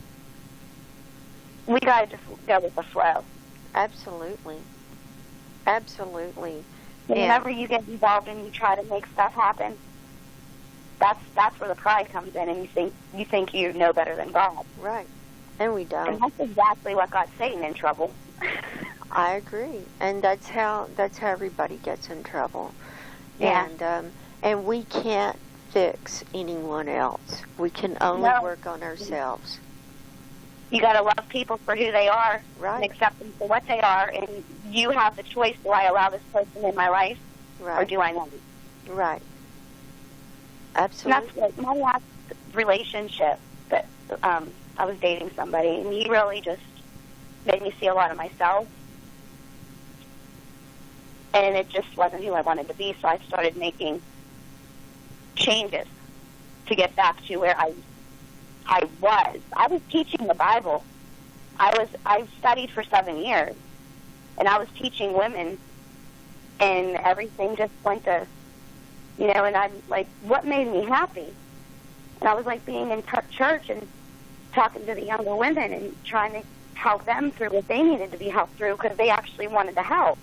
S2: We got to just go with the flow.
S1: Absolutely. Absolutely.
S2: Whenever you get involved and you try to make stuff happen, that's where the pride comes in, and you think you know better than God.
S1: Right. And we don't.
S2: And that's exactly what got Satan in trouble.
S1: I agree. And that's how everybody gets in trouble.
S2: Yeah.
S1: And we can't fix anyone else. We can only work on ourselves.
S2: You got to love people for who they are,
S1: right,
S2: and accept them for what they are, and you have the choice: do I allow this person in my life,
S1: right,
S2: or do I not?
S1: Right. Absolutely.
S2: And that's what my last relationship, that I was dating somebody, and he really just made me see a lot of myself, and it just wasn't who I wanted to be. So I started making changes to get back to where I was. I was teaching the Bible. I studied for 7 years, and I was teaching women, and everything just went to, and I'm like, what made me happy? And I was like being in church and talking to the younger women and trying to help them through what they needed to be helped through because they actually wanted to help.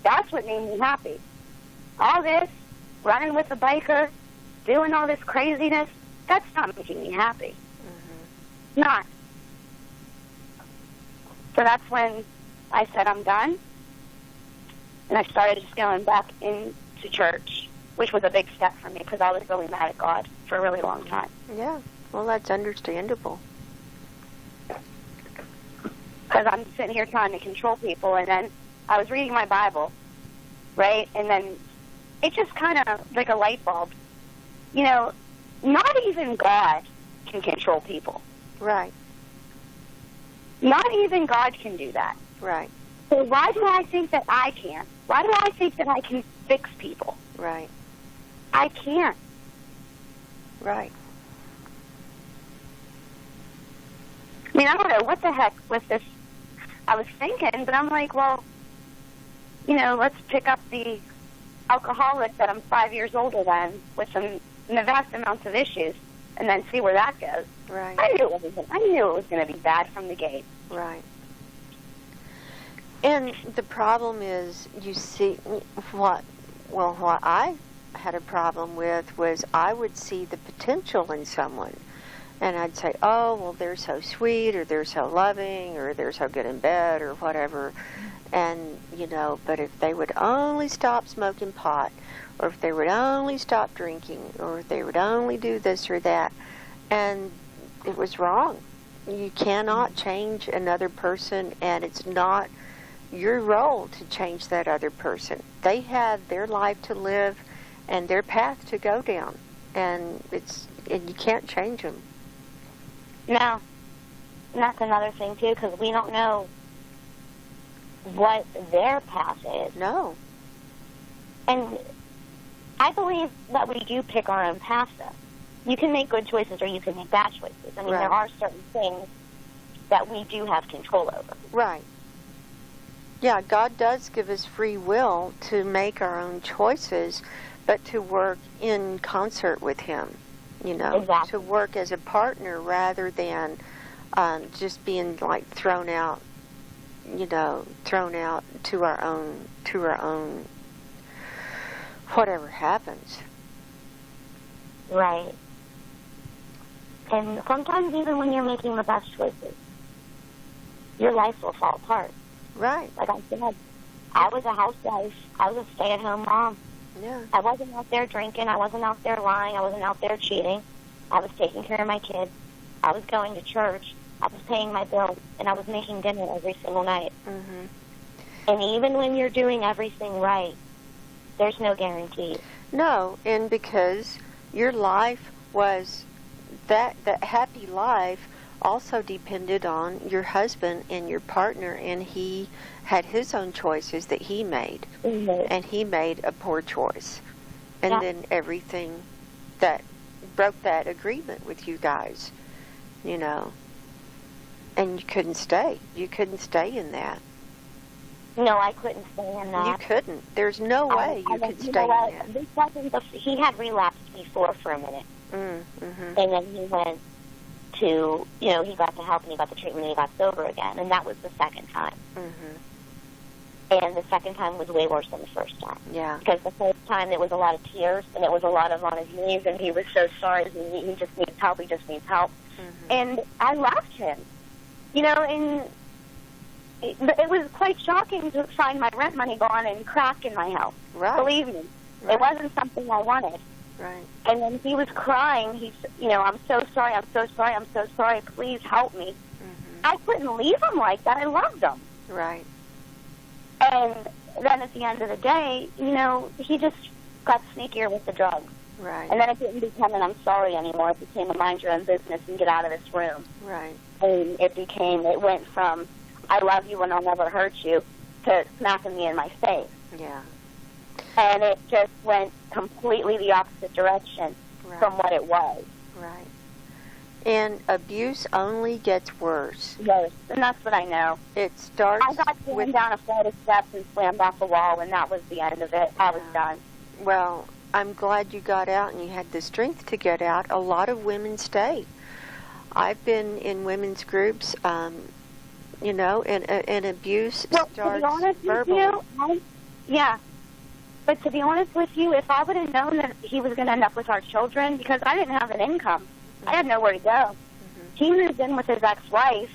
S2: That's what made me happy. All this, running with a biker, doing all this craziness, that's not making me happy. Not. So that's when I said I'm done, and I started just going back into church, which was a big step for me because I was really mad at God for a really long time.
S1: Yeah, well, that's understandable.
S2: Because I'm sitting here trying to control people, and then I was reading my Bible, right, and then it just kind of, like a light bulb, not even God can control people.
S1: Right.
S2: Not even God can do that.
S1: Right.
S2: So why do I think that I can? Why do I think that I can fix people?
S1: Right.
S2: I can't.
S1: Right.
S2: I mean, I don't know what the heck with this I was thinking, but I'm like, well, let's pick up the alcoholic that I'm 5 years older than with some vast amounts of issues, and then see where that goes.
S1: Right.
S2: I knew it was going to be bad from the gate.
S1: Right. And the problem is, you see, what I had a problem with was I would see the potential in someone. And I'd say, oh, well, they're so sweet, or they're so loving, or they're so good in bed, or whatever. And, but if they would only stop smoking pot, or if they would only stop drinking, or if they would only do this or that. And it was wrong. You cannot change another person, and it's not your role to change that other person. They have their life to live and their path to go down, and you can't change them.
S2: No. And that's another thing, too, because we don't know what their path is.
S1: No.
S2: And I believe that we do pick our own path, though. You can make good choices or you can make bad choices. I mean,
S1: Right.
S2: There are certain things that we do have control over.
S1: Right. Yeah, God does give us free will to make our own choices, but to work in concert with Him,
S2: Exactly.
S1: to work as a partner rather than just being like thrown out to our own whatever happens.
S2: Right. And sometimes even when you're making the best choices, your life will fall apart.
S1: Right.
S2: Like I said, I was a housewife. I was a stay-at-home mom.
S1: Yeah.
S2: I wasn't out there drinking. I wasn't out there lying. I wasn't out there cheating. I was taking care of my kids. I was going to church. I was paying my bills. And I was making dinner every single night.
S1: Mhm.
S2: And even when you're doing everything right, there's no guarantee.
S1: No, and because your life was that happy life also depended on your husband and your partner, and he had his own choices that he made, and he made a poor choice, and
S2: Yeah.
S1: then everything that broke that agreement with you guys, and you couldn't stay in that.
S2: No, I couldn't stay in that.
S1: You couldn't. There's no way you could stay in that.
S2: This wasn't he had relapsed before for a minute.
S1: Mm-hmm.
S2: And then he went to, he got the help and he got the treatment and he got sober again. And that was the second time.
S1: Mm-hmm.
S2: And the second time was way worse than the first time.
S1: Yeah.
S2: Because the first time there was a lot of tears and it was a lot of on his knees and he was so sorry. He just needs help. He just needs help.
S1: Mm-hmm.
S2: And I loved him. And it was quite shocking to find my rent money gone and crack in my house.
S1: Right.
S2: Believe me.
S1: Right.
S2: It wasn't something I wanted.
S1: Right.
S2: And then he was crying. He's, I'm so sorry, I'm so sorry, I'm so sorry. Please help me.
S1: Mm-hmm.
S2: I couldn't leave him like that. I loved him.
S1: Right.
S2: And then at the end of the day, he just got sneakier with the drugs.
S1: Right.
S2: And then it didn't become an I'm sorry anymore. It became a mind your own business and get out of this room.
S1: Right.
S2: And it went from I love you and I'll never hurt you to smacking me in my face.
S1: Yeah.
S2: And it just went completely the opposite direction
S1: Right.
S2: from what it was.
S1: Right. And abuse only gets worse.
S2: Yes, and that's what I know.
S1: It starts
S2: I got thrown
S1: with,
S2: down a flight of steps and slammed off a wall, and that was the end of it. I was done.
S1: well, I'm glad you got out and you had the strength to get out. A lot of women stay. I've been in women's groups, and abuse starts
S2: to be honest
S1: verbally.
S2: with you, yeah. But to be honest with you, if I would have known that he was going to end up with our children, because I didn't have an income, I had nowhere to go.
S1: Mm-hmm.
S2: He moved in with his ex-wife,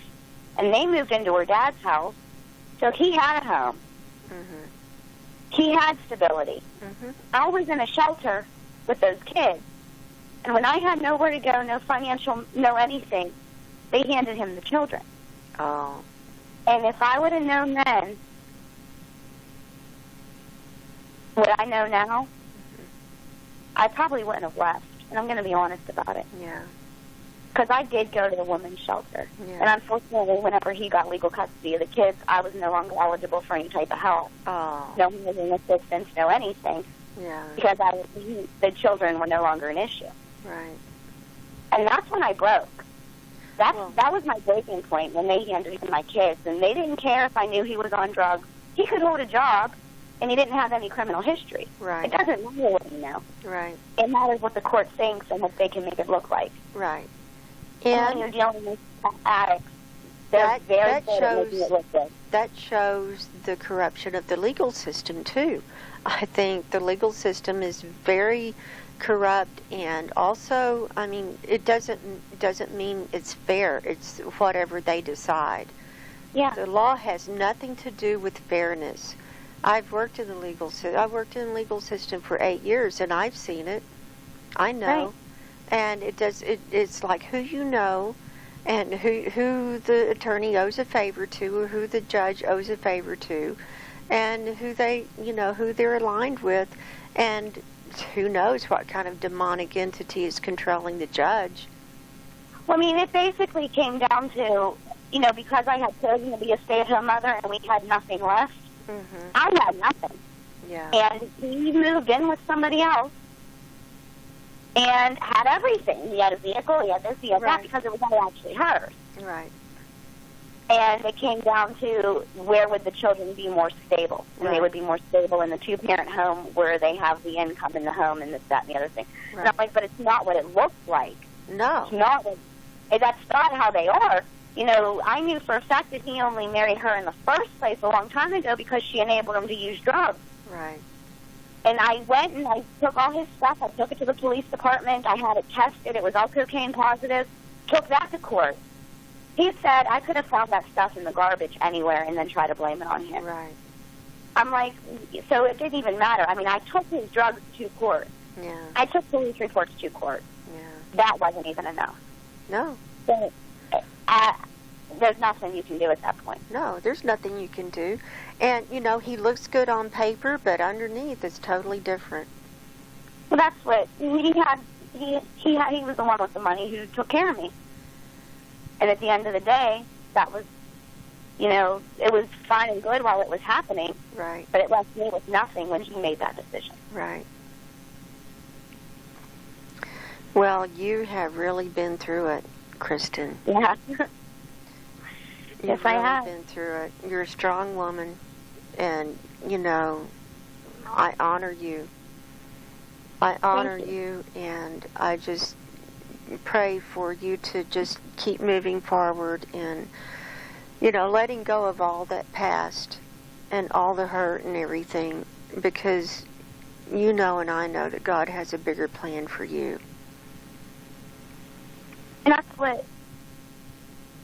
S2: and they moved into her dad's house, so he had a home.
S1: Mm-hmm.
S2: He had stability.
S1: Mm-hmm.
S2: I was in a shelter with those kids, and when I had nowhere to go, no financial, no anything, they handed him the children.
S1: Oh.
S2: And if I would have known then what I know now, I probably wouldn't have left. And I'm going to be honest about it.
S1: Yeah.
S2: Because I did go to the women's shelter.
S1: Yeah.
S2: And unfortunately, whenever he got legal custody of the kids, I was no longer eligible for any type of help.
S1: Oh.
S2: No housing assistance, no anything.
S1: Yeah.
S2: Because the children were no longer an issue.
S1: Right.
S2: And that's when I broke. That was my breaking point, when they handed him my kids. And they didn't care if I knew he was on drugs. He could hold a job, and he didn't have any criminal history.
S1: Right.
S2: It doesn't matter what you know.
S1: Right.
S2: It matters what the court thinks and what they can make it look like.
S1: Right.
S2: And when you're dealing with addicts, They're very good at making it look good.
S1: That shows the corruption of the legal system too. I think the legal system is very corrupt, and also, I mean, it doesn't mean it's fair. It's whatever they decide.
S2: Yeah.
S1: The law has nothing to do with fairness. I've worked in the legal system. I worked in the legal system for 8 years, and I've seen it. I know.
S2: Right.
S1: And it's like who you know, and who the attorney owes a favor to, or who the judge owes a favor to, and who they're aligned with, and who knows what kind of demonic entity is controlling the judge.
S2: Well, I mean, it basically came down to, because I had chosen to be a stay-at-home mother and we had nothing left, I had nothing.
S1: Yeah.
S2: And he moved in with somebody else and had everything. He had a vehicle, he had this, he had that, because it was all actually hers.
S1: Right.
S2: And it came down to where would the children be more stable. And they would be more stable in the two-parent home where they have the income in the home and this, that, and the other thing.
S1: Right.
S2: And I'm like, but it's not what it looks like.
S1: No.
S2: It's not what, that's not how they are. I knew for a fact that he only married her in the first place a long time ago because she enabled him to use drugs.
S1: Right.
S2: And I went and I took all his stuff. I took it to the police department. I had it tested. It was all cocaine positive. Took that to court. He said I could have found that stuff in the garbage anywhere and then try to blame it on him.
S1: Right.
S2: I'm like, so it didn't even matter. I mean, I took his drugs to court.
S1: Yeah.
S2: I took police reports to court.
S1: Yeah.
S2: That wasn't even enough.
S1: No.
S2: So, there's nothing you can do at that point.
S1: No, there's nothing you can do. And, he looks good on paper, but underneath it's totally different.
S2: Well, that's what he had. He was the one with the money who took care of me. And at the end of the day, that was, it was fine and good while it was happening.
S1: Right.
S2: But it left me with nothing when he made that decision.
S1: Right. Well, you have really been through it, Kristin.
S2: Yeah.
S1: You've
S2: I
S1: really
S2: have.
S1: been through it. You're a strong woman, and, I honor you. I honor you, and I just pray for you to just keep moving forward and, letting go of all that past and all the hurt and everything, because and I know that God has a bigger plan for you.
S2: And that's what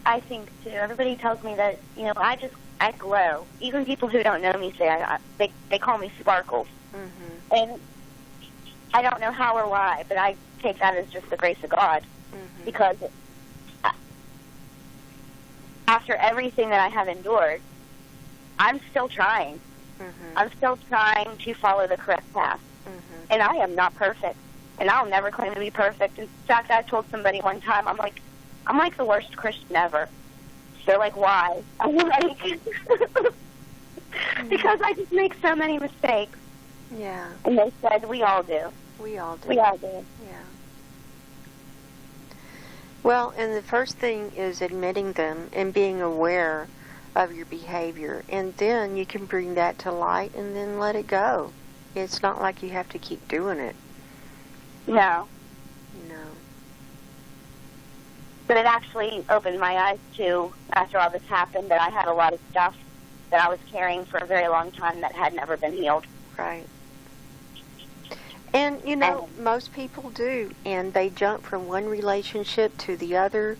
S2: I think, too. Everybody tells me that, I glow. Even people who don't know me say, they call me Sparkles.
S1: Mm-hmm.
S2: And I don't know how or why, but I take that as just the grace of God.
S1: Mm-hmm.
S2: Because after everything that I have endured, I'm still trying.
S1: Mm-hmm.
S2: I'm still trying to follow the correct path.
S1: Mm-hmm.
S2: And I am not perfect. And I'll never claim to be perfect. In fact, I told somebody one time, I'm like the worst Christian ever. They're like, why? I'm like, because I just make so many mistakes.
S1: Yeah.
S2: And they said, we all do.
S1: We all do.
S2: We all do.
S1: Yeah. Well, and the first thing is admitting them and being aware of your behavior. And then you can bring that to light and then let it go. It's not like you have to keep doing it.
S2: No.
S1: No.
S2: But it actually opened my eyes to, after all this happened, that I had a lot of stuff that I was carrying for a very long time that had never been healed.
S1: Right. And, most people do, and they jump from one relationship to the other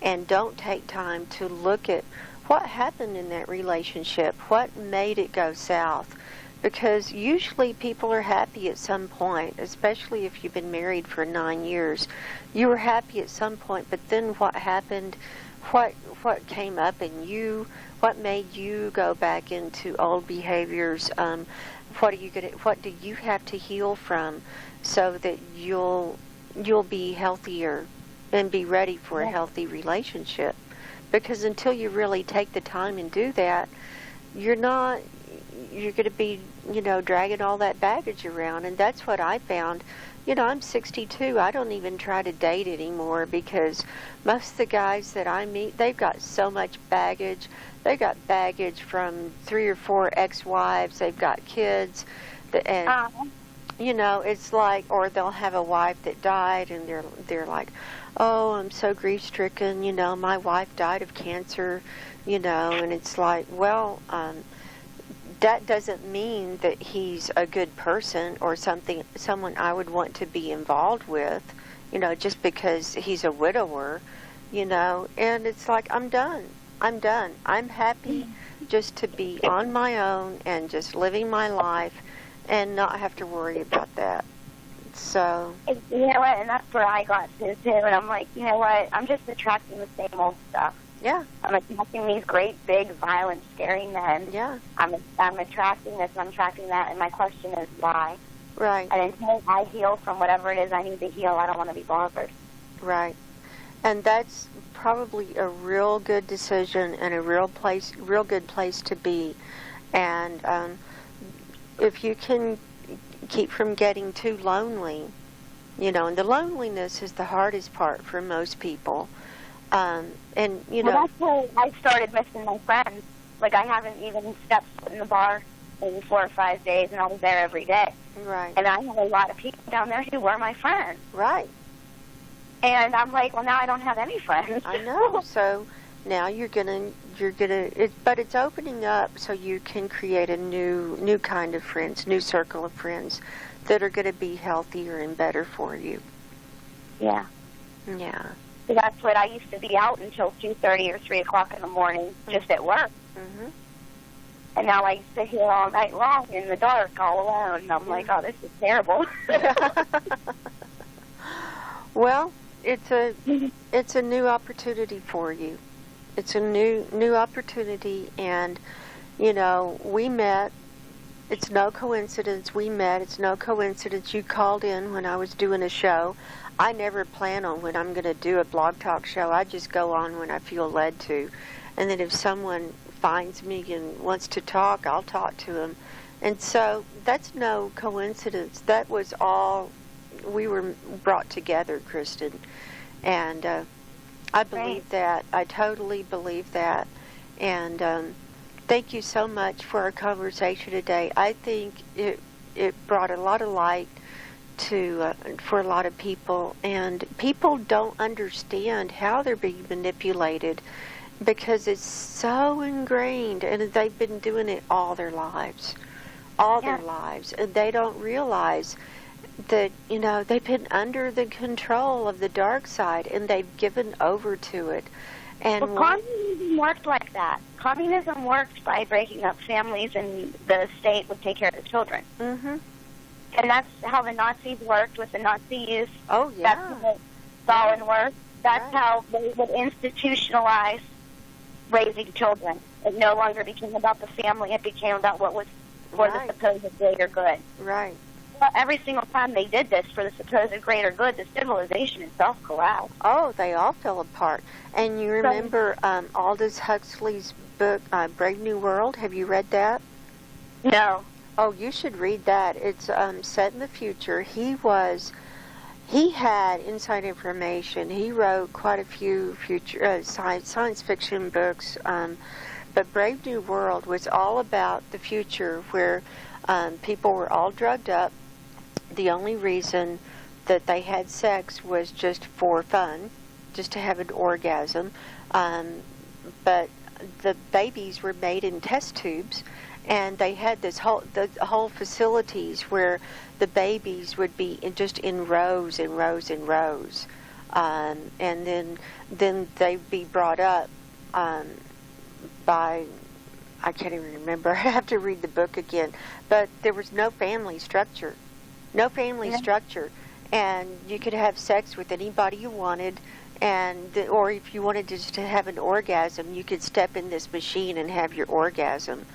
S1: and don't take time to look at what happened in that relationship, what made it go south. Because usually people are happy at some point, especially if you've been married for 9 years. You were happy at some point, but then what happened, what came up in you, what made you go back into old behaviors, what do you have to heal from so that you'll be healthier and be ready for a healthy relationship? Because until you really take the time and do that, you're going to be, dragging all that baggage around. And that's what I found. I'm 62. I don't even try to date anymore because most of the guys that I meet, they've got so much baggage. They've got baggage from 3 or 4 ex-wives. They've got kids. And, it's like, or they'll have a wife that died and they're like, oh, I'm so grief-stricken, my wife died of cancer, and it's like, well, that doesn't mean that he's a good person or someone I would want to be involved with, just because he's a widower, and it's like, I'm done. I'm happy just to be on my own and just living my life and not have to worry about that. So.
S2: You know what, and that's where I got to, too, and I'm like, you know what, I'm just attracting the same old stuff.
S1: Yeah.
S2: I'm attracting these great, big, violent, scary men.
S1: Yeah.
S2: I'm attracting this, and I'm attracting that, and my question is why?
S1: Right.
S2: And until I heal from whatever it is I need to heal, I don't want to be bothered.
S1: Right. And that's probably a real good decision and a real good place to be. And if you can keep from getting too lonely, and the loneliness is the hardest part for most people.
S2: Well, that's why I started missing my friends. Like, I haven't even stepped foot in the bar in 4 or 5 days, and I was there every day.
S1: Right.
S2: And I have a lot of people down there who were my friends.
S1: Right.
S2: And I'm like, well, now I don't have any friends.
S1: I know. So now but it's opening up so you can create a new kind of friends, new circle of friends that are going to be healthier and better for you.
S2: Yeah.
S1: Yeah.
S2: So that's what I used to be out until 2:30 or 3 o'clock in the morning, just at work.
S1: Mm-hmm.
S2: And now I sit here all night long in the dark, all alone. And I'm like, oh, this is terrible.
S1: Well, it's a new opportunity for you. It's a new opportunity, and we met. It's no coincidence we met. It's no coincidence you called in when I was doing a show. I never plan on when I'm going to do a blog talk show. I just go on when I feel led to. And then if someone finds me and wants to talk, I'll talk to them. And so that's no coincidence. That was all, we were brought together, Kristin. And I believe that. I totally believe that. And thank you so much for our conversation today. I think it brought a lot of light for a lot of people, and people don't understand how they're being manipulated because it's so ingrained, and they've been doing it all their lives, and they don't realize that they've been under the control of the dark side, and they've given over to it. And
S2: communism worked like that. Communism worked by breaking up families, and the state would take care of the children.
S1: Mm-hmm.
S2: And that's how the Nazis worked with the Nazi youth.
S1: Oh, yeah.
S2: That's how Stalin worked. That's how they would institutionalize raising children. It no longer became about the family. It became about what was for the supposed greater good.
S1: Right.
S2: Well, every single time they did this for the supposed greater good, the civilization itself collapsed.
S1: Oh, they all fell apart. And you remember Aldous Huxley's book, Brave New World? Have you read that?
S2: No.
S1: Oh, you should read that. It's set in the future. He had inside information. He wrote quite a few future science fiction books, but Brave New World was all about the future where people were all drugged up. The only reason that they had sex was just for fun, just to have an orgasm. But the babies were made in test tubes, and they had the whole facilities where the babies would be just in rows and rows and rows, and then they'd be brought up by, I can't even remember. I have to read the book again. But there was no family structure, and you could have sex with anybody you wanted. Or if you wanted just to have an orgasm, you could step in this machine and have your orgasm.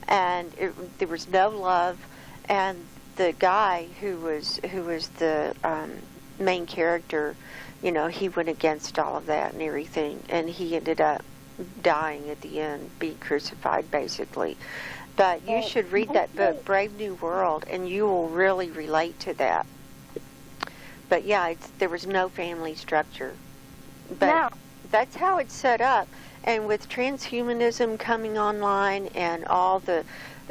S1: And there was no love. And the guy who was the main character, he went against all of that and everything, and he ended up dying at the end, being crucified, basically. But you should read that book, Brave New World, and you will really relate to that. But yeah, there was no family structure. But that's how it's set up. And with transhumanism coming online and all the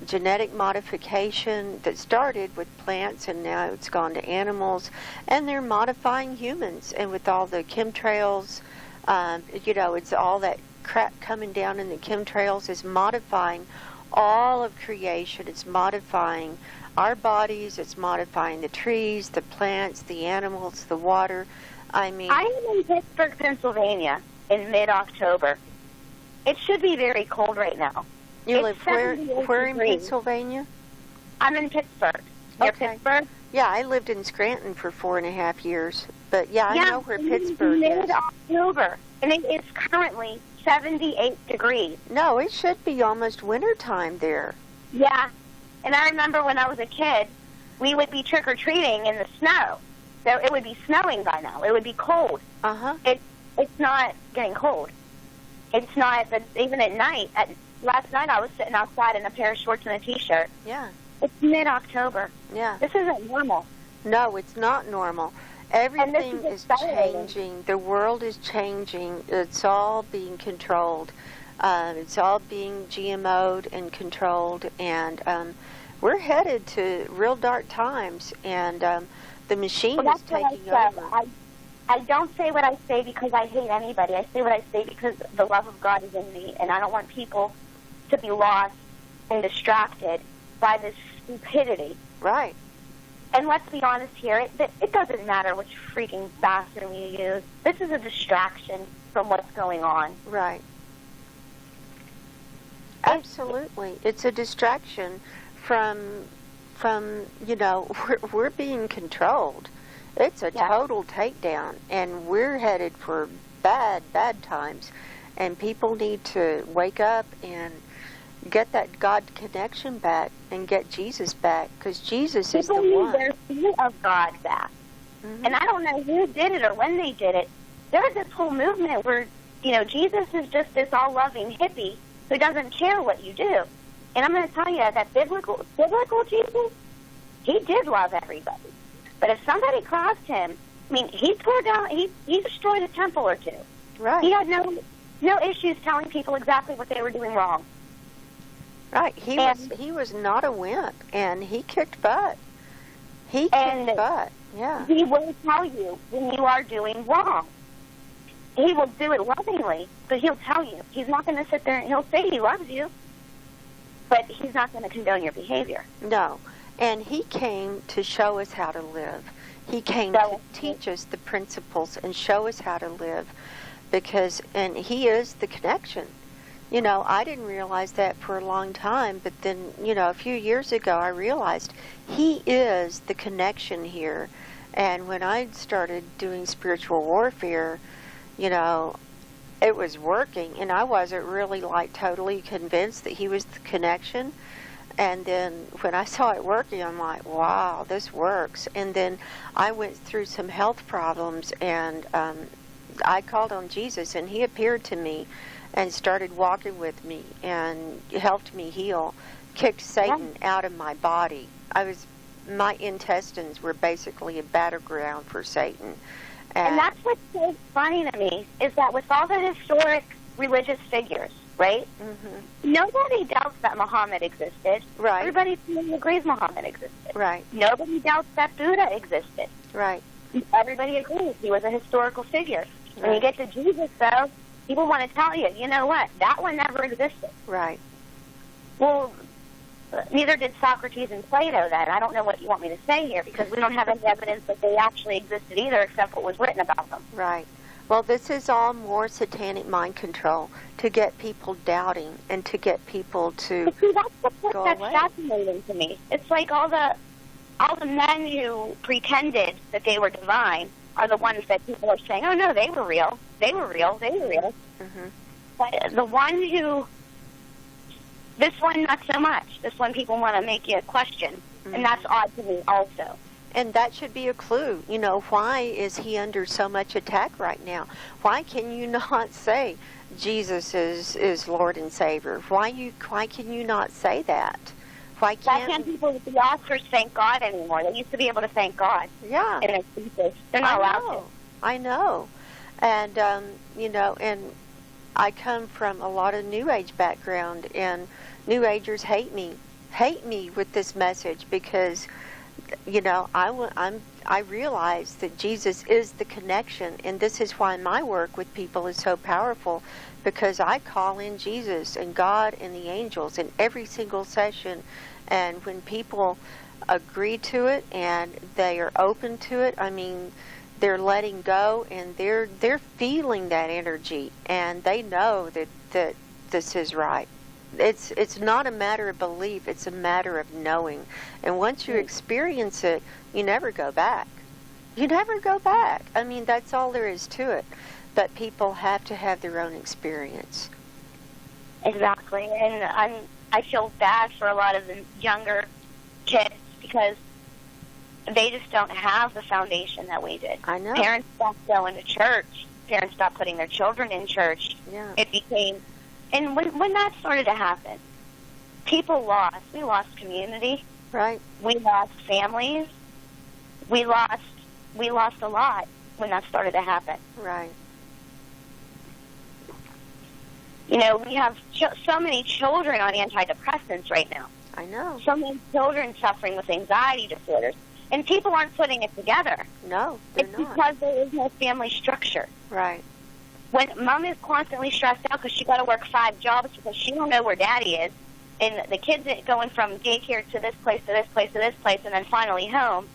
S1: genetic modification that started with plants and now it's gone to animals, and they're modifying humans. And with all the chemtrails, it's all that crap coming down in the chemtrails is modifying all of creation. It's modifying our bodies. It's modifying the trees, the plants, the animals, the water. I am
S2: in Pittsburgh, Pennsylvania in mid-October. It should be very cold right now.
S1: You live where in Pennsylvania?
S2: I'm in Pittsburgh. Near Pittsburgh?
S1: Yeah, I lived in Scranton for 4.5 years. But I know where Pittsburgh is.
S2: Mid-October. And it's currently 78 degrees.
S1: No, it should be almost wintertime there.
S2: Yeah. And I remember when I was a kid, we would be trick-or-treating in the snow. So it would be snowing by now. It would be cold.
S1: Uh-huh.
S2: It's not getting cold. It's not, but even at night, last night I was sitting outside in a pair of shorts and a T-shirt.
S1: Yeah.
S2: It's mid-October.
S1: Yeah.
S2: This isn't normal.
S1: No, it's not normal. Everything is changing. The world is changing. It's all being controlled. It's all being GMO'd and controlled. And we're headed to real dark times. And the machine is taking over.
S2: I don't say what I say because I hate anybody. I say what I say because the love of God is in me. And I don't want people to be lost and distracted by this stupidity.
S1: Right.
S2: And let's be honest here, it doesn't matter which freaking bathroom you use. This is a distraction from what's going on.
S1: Right. Absolutely. It's a distraction from we're being controlled. It's a total takedown, and we're headed for bad times. And people need to wake up and get that God connection back and get Jesus back, because Jesus is the one.
S2: People need their fear of God back. Mm-hmm. And I don't know who did it or when they did it. There's this whole movement where, Jesus is just this all-loving hippie who doesn't care what you do. And I'm going to tell you that biblical Jesus, he did love everybody. But if somebody crossed him, he tore down, he destroyed a temple or two.
S1: Right.
S2: He had no issues telling people exactly what they were doing wrong.
S1: Right. He was not a wimp, and he kicked butt. He kicked butt. Yeah.
S2: He will tell you when you are doing wrong. He will do it lovingly, but he'll tell you. He's not going to sit there and he'll say he loves you, but he's not going to condone your behavior.
S1: No. And he came to show us how to live. He came to teach us the principles and show us how to live, and he is the connection. I didn't realize that for a long time, but then, a few years ago I realized he is the connection here. And when I started doing spiritual warfare, it was working, and I wasn't really totally convinced that he was the connection. And then when I saw it working, I'm like, wow, this works. And then I went through some health problems, and I called on Jesus, and he appeared to me and started walking with me and helped me heal, kicked Satan out of my body. My intestines were basically a battleground for Satan.
S2: And that's what's so funny to me, is that with all the historic religious figures, right? Mm-hmm. Nobody doubts that Muhammad existed.
S1: Right.
S2: Everybody agrees Muhammad existed.
S1: Right.
S2: Nobody doubts that Buddha existed.
S1: Right.
S2: Everybody agrees he was a historical figure. Right. When you get to Jesus, though, people want to tell you, you know what, that one never existed.
S1: Right.
S2: Well, neither did Socrates and Plato then. I don't know what you want me to say here, because we don't have any evidence that they actually existed either, except what was written about them.
S1: Right. Well, this is all more satanic mind control to get people doubting and to get people to
S2: see, that's the part
S1: go
S2: that's
S1: away.
S2: Fascinating to me. It's like all the men who pretended that they were divine are the ones that people are saying, oh, no, they were real. They were real. They were real.
S1: Mm-hmm.
S2: But the one who... This one, not so much. This one, people want to make you question. Mm-hmm. And that's odd to me also.
S1: And that should be a clue. Why is he under so much attack right now? Why can you not say Jesus is Lord and Savior? Why can you not say that? Why can't
S2: people with the Oscars thank God anymore? They used to be able to thank God.
S1: Yeah.
S2: In their speeches. They're not allowed to.
S1: I know. And, and I come from a lot of New Age background, and New Agers hate me. hate me with this message because, you know, I realize that Jesus is the connection, and this is why my work with people is so powerful, because I call in Jesus and God and the angels in every single session, and when people agree to it and they are open to it, I mean, they're letting go and they're feeling that energy, and they know that this is right. It's not a matter of belief, it's a matter of knowing. And once you experience it, you never go back. You never go back. I mean, that's all there is to it. But people have to have their own experience.
S2: Exactly. And I feel bad for a lot of the younger kids because they just don't have the foundation that we did.
S1: I know.
S2: Parents stopped going to church. Parents stopped putting their children in church.
S1: Yeah.
S2: It became, and when that started to happen, people lost. We lost community.
S1: Right.
S2: We lost families. We lost a lot when that started to happen.
S1: Right.
S2: You know, we have so many children on antidepressants right now.
S1: I know.
S2: So many children suffering with anxiety disorders. And people aren't putting it together.
S1: No, they're
S2: it's
S1: not.
S2: Because there is no family structure.
S1: Right.
S2: When mom is constantly stressed out because she got to work 5 jobs because she don't know where daddy is, and the kids are going from daycare to this place, to this place, to this place, and then finally home,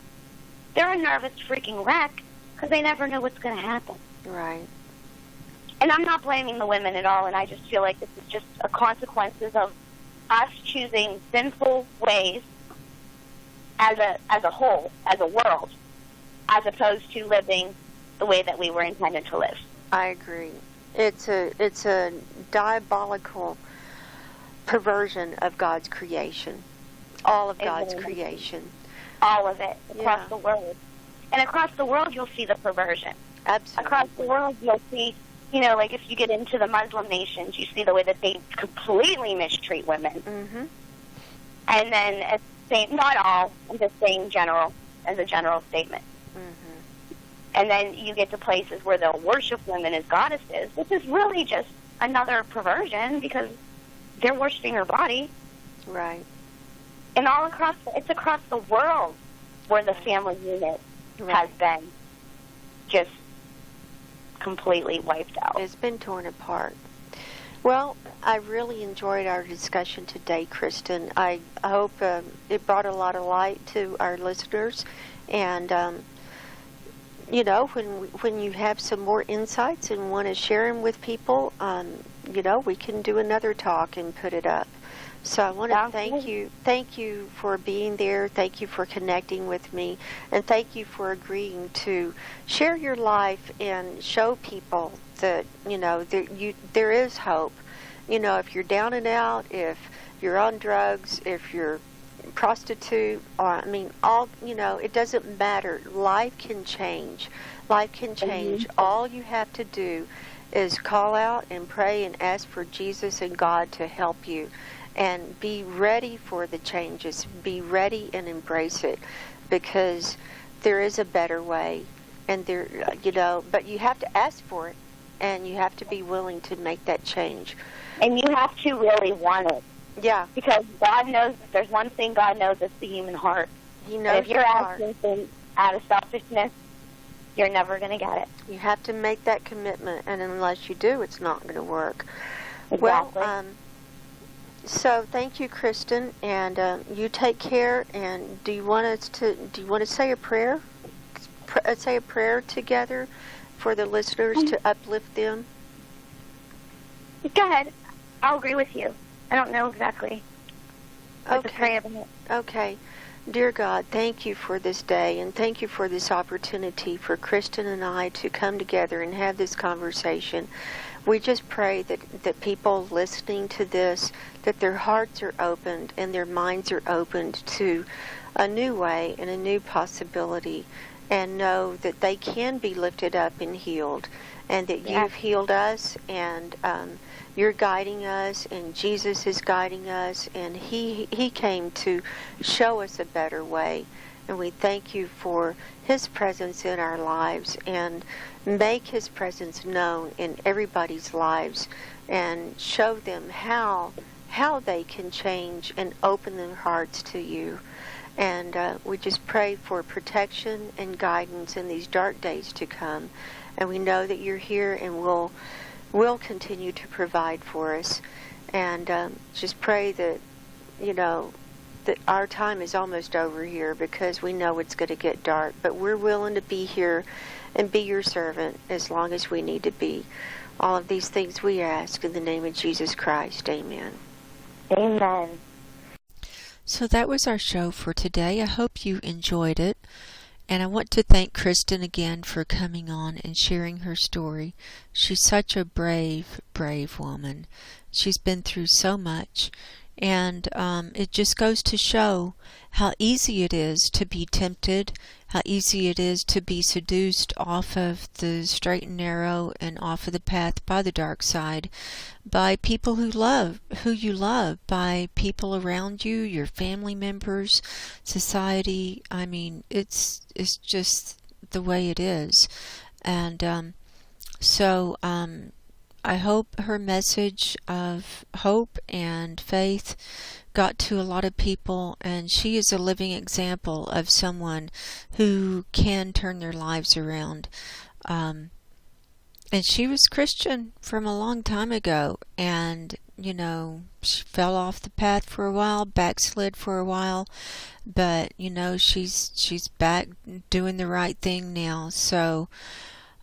S2: they're a nervous freaking wreck because they never know what's going to happen.
S1: Right.
S2: And I'm not blaming the women at all, and I just feel like this is just a consequences of us choosing sinful ways as a whole, as a world, as opposed to living the way that we were intended to live.
S1: I agree. It's a diabolical perversion of God's creation. All of God's creation.
S2: All of it, across the world. And across the world, you'll see the perversion.
S1: Absolutely.
S2: Across the world, you'll see, you know, like if you get into the Muslim nations, you see the way that they completely mistreat women.
S1: Mm-hmm.
S2: And then, not all, I'm just saying general, as a general statement.
S1: Mm-hmm.
S2: And then you get to places where they'll worship women as goddesses, which is really just another perversion because they're worshiping her body.
S1: Right.
S2: And it's across the world where the family unit has been just completely wiped out.
S1: It's been torn apart. Well, I really enjoyed our discussion today, Kristin. I hope it brought a lot of light to our listeners. And, you know, when you have some more insights and want to share them with people, you know, we can do another talk and put it up. So I want to thank you for being there. Thank you for connecting with me, and thank you for agreeing to share your life and show people that, you know, there is hope. You know, if you're down and out, if you're on drugs, if you're a prostitute, or I mean, all, you know, it doesn't matter. Life can change. Life can change. Mm-hmm. All you have to do is call out and pray and ask for Jesus and God to help you. And be ready for the changes. Be ready and embrace it, because there is a better way. And there, you know, but you have to ask for it, and you have to be willing to make that change.
S2: And you have to really want it.
S1: Yeah.
S2: Because God knows, if there's one thing God knows, it's the human heart.
S1: He knows.
S2: And if you're asking things out of selfishness, you're never going to get it.
S1: You have to make that commitment, and unless you do, it's not going to work.
S2: Exactly.
S1: Well, so thank you, Kristin, and you take care. And do you want to say a prayer? Say a prayer together for the listeners to uplift them.
S2: Go ahead. I'll agree with you. I don't know exactly what to pray about.
S1: Okay. Dear God, thank you for this day, and thank you for this opportunity for Kristin and I to come together and have this conversation. We just pray that people listening to this, that their hearts are opened and their minds are opened to a new way and a new possibility, and know that they can be lifted up and healed, and that you've healed us, and you're guiding us, and Jesus is guiding us, and He came to show us a better way. And we thank you for His presence in our lives, and make His presence known in everybody's lives, and show them how how they can change and open their hearts to you. And we just pray for protection and guidance in these dark days to come. And we know that you're here and will continue to provide for us. And just pray that, that our time is almost over here, because we know it's going to get dark. But we're willing to be here and be your servant as long as we need to be. All of these things we ask in the name of Jesus Christ. Amen.
S2: Amen.
S3: So that was our show for today. I hope you enjoyed it. And I want to thank Kristin again for coming on and sharing her story. She's such a brave, brave woman. She's been through so much. And it just goes to show how easy it is to be tempted, how easy it is to be seduced off of the straight and narrow and off of the path by the dark side, by people who you love, by people around you, your family members, society. I mean, it's just the way it is. And so I hope her message of hope and faith got to a lot of people, and she is a living example of someone who can turn their lives around. And she was Christian from a long time ago, and she fell off the path for a while, backslid for a while, but she's back doing the right thing now. So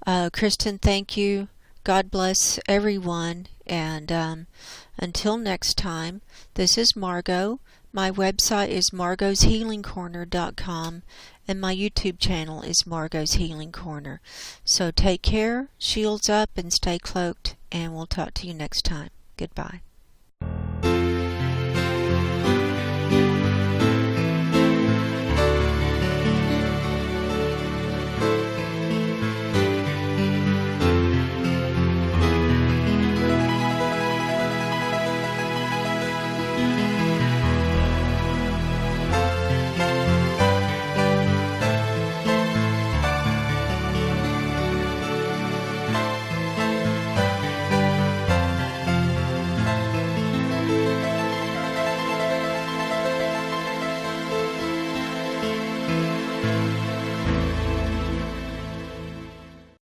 S3: Kristin, thank you. God bless everyone, and until next time, this is Margot. My website is margoshealingcorner.com, and my YouTube channel is Margot's Healing Corner. So take care, shields up, and stay cloaked, and we'll talk to you next time. Goodbye.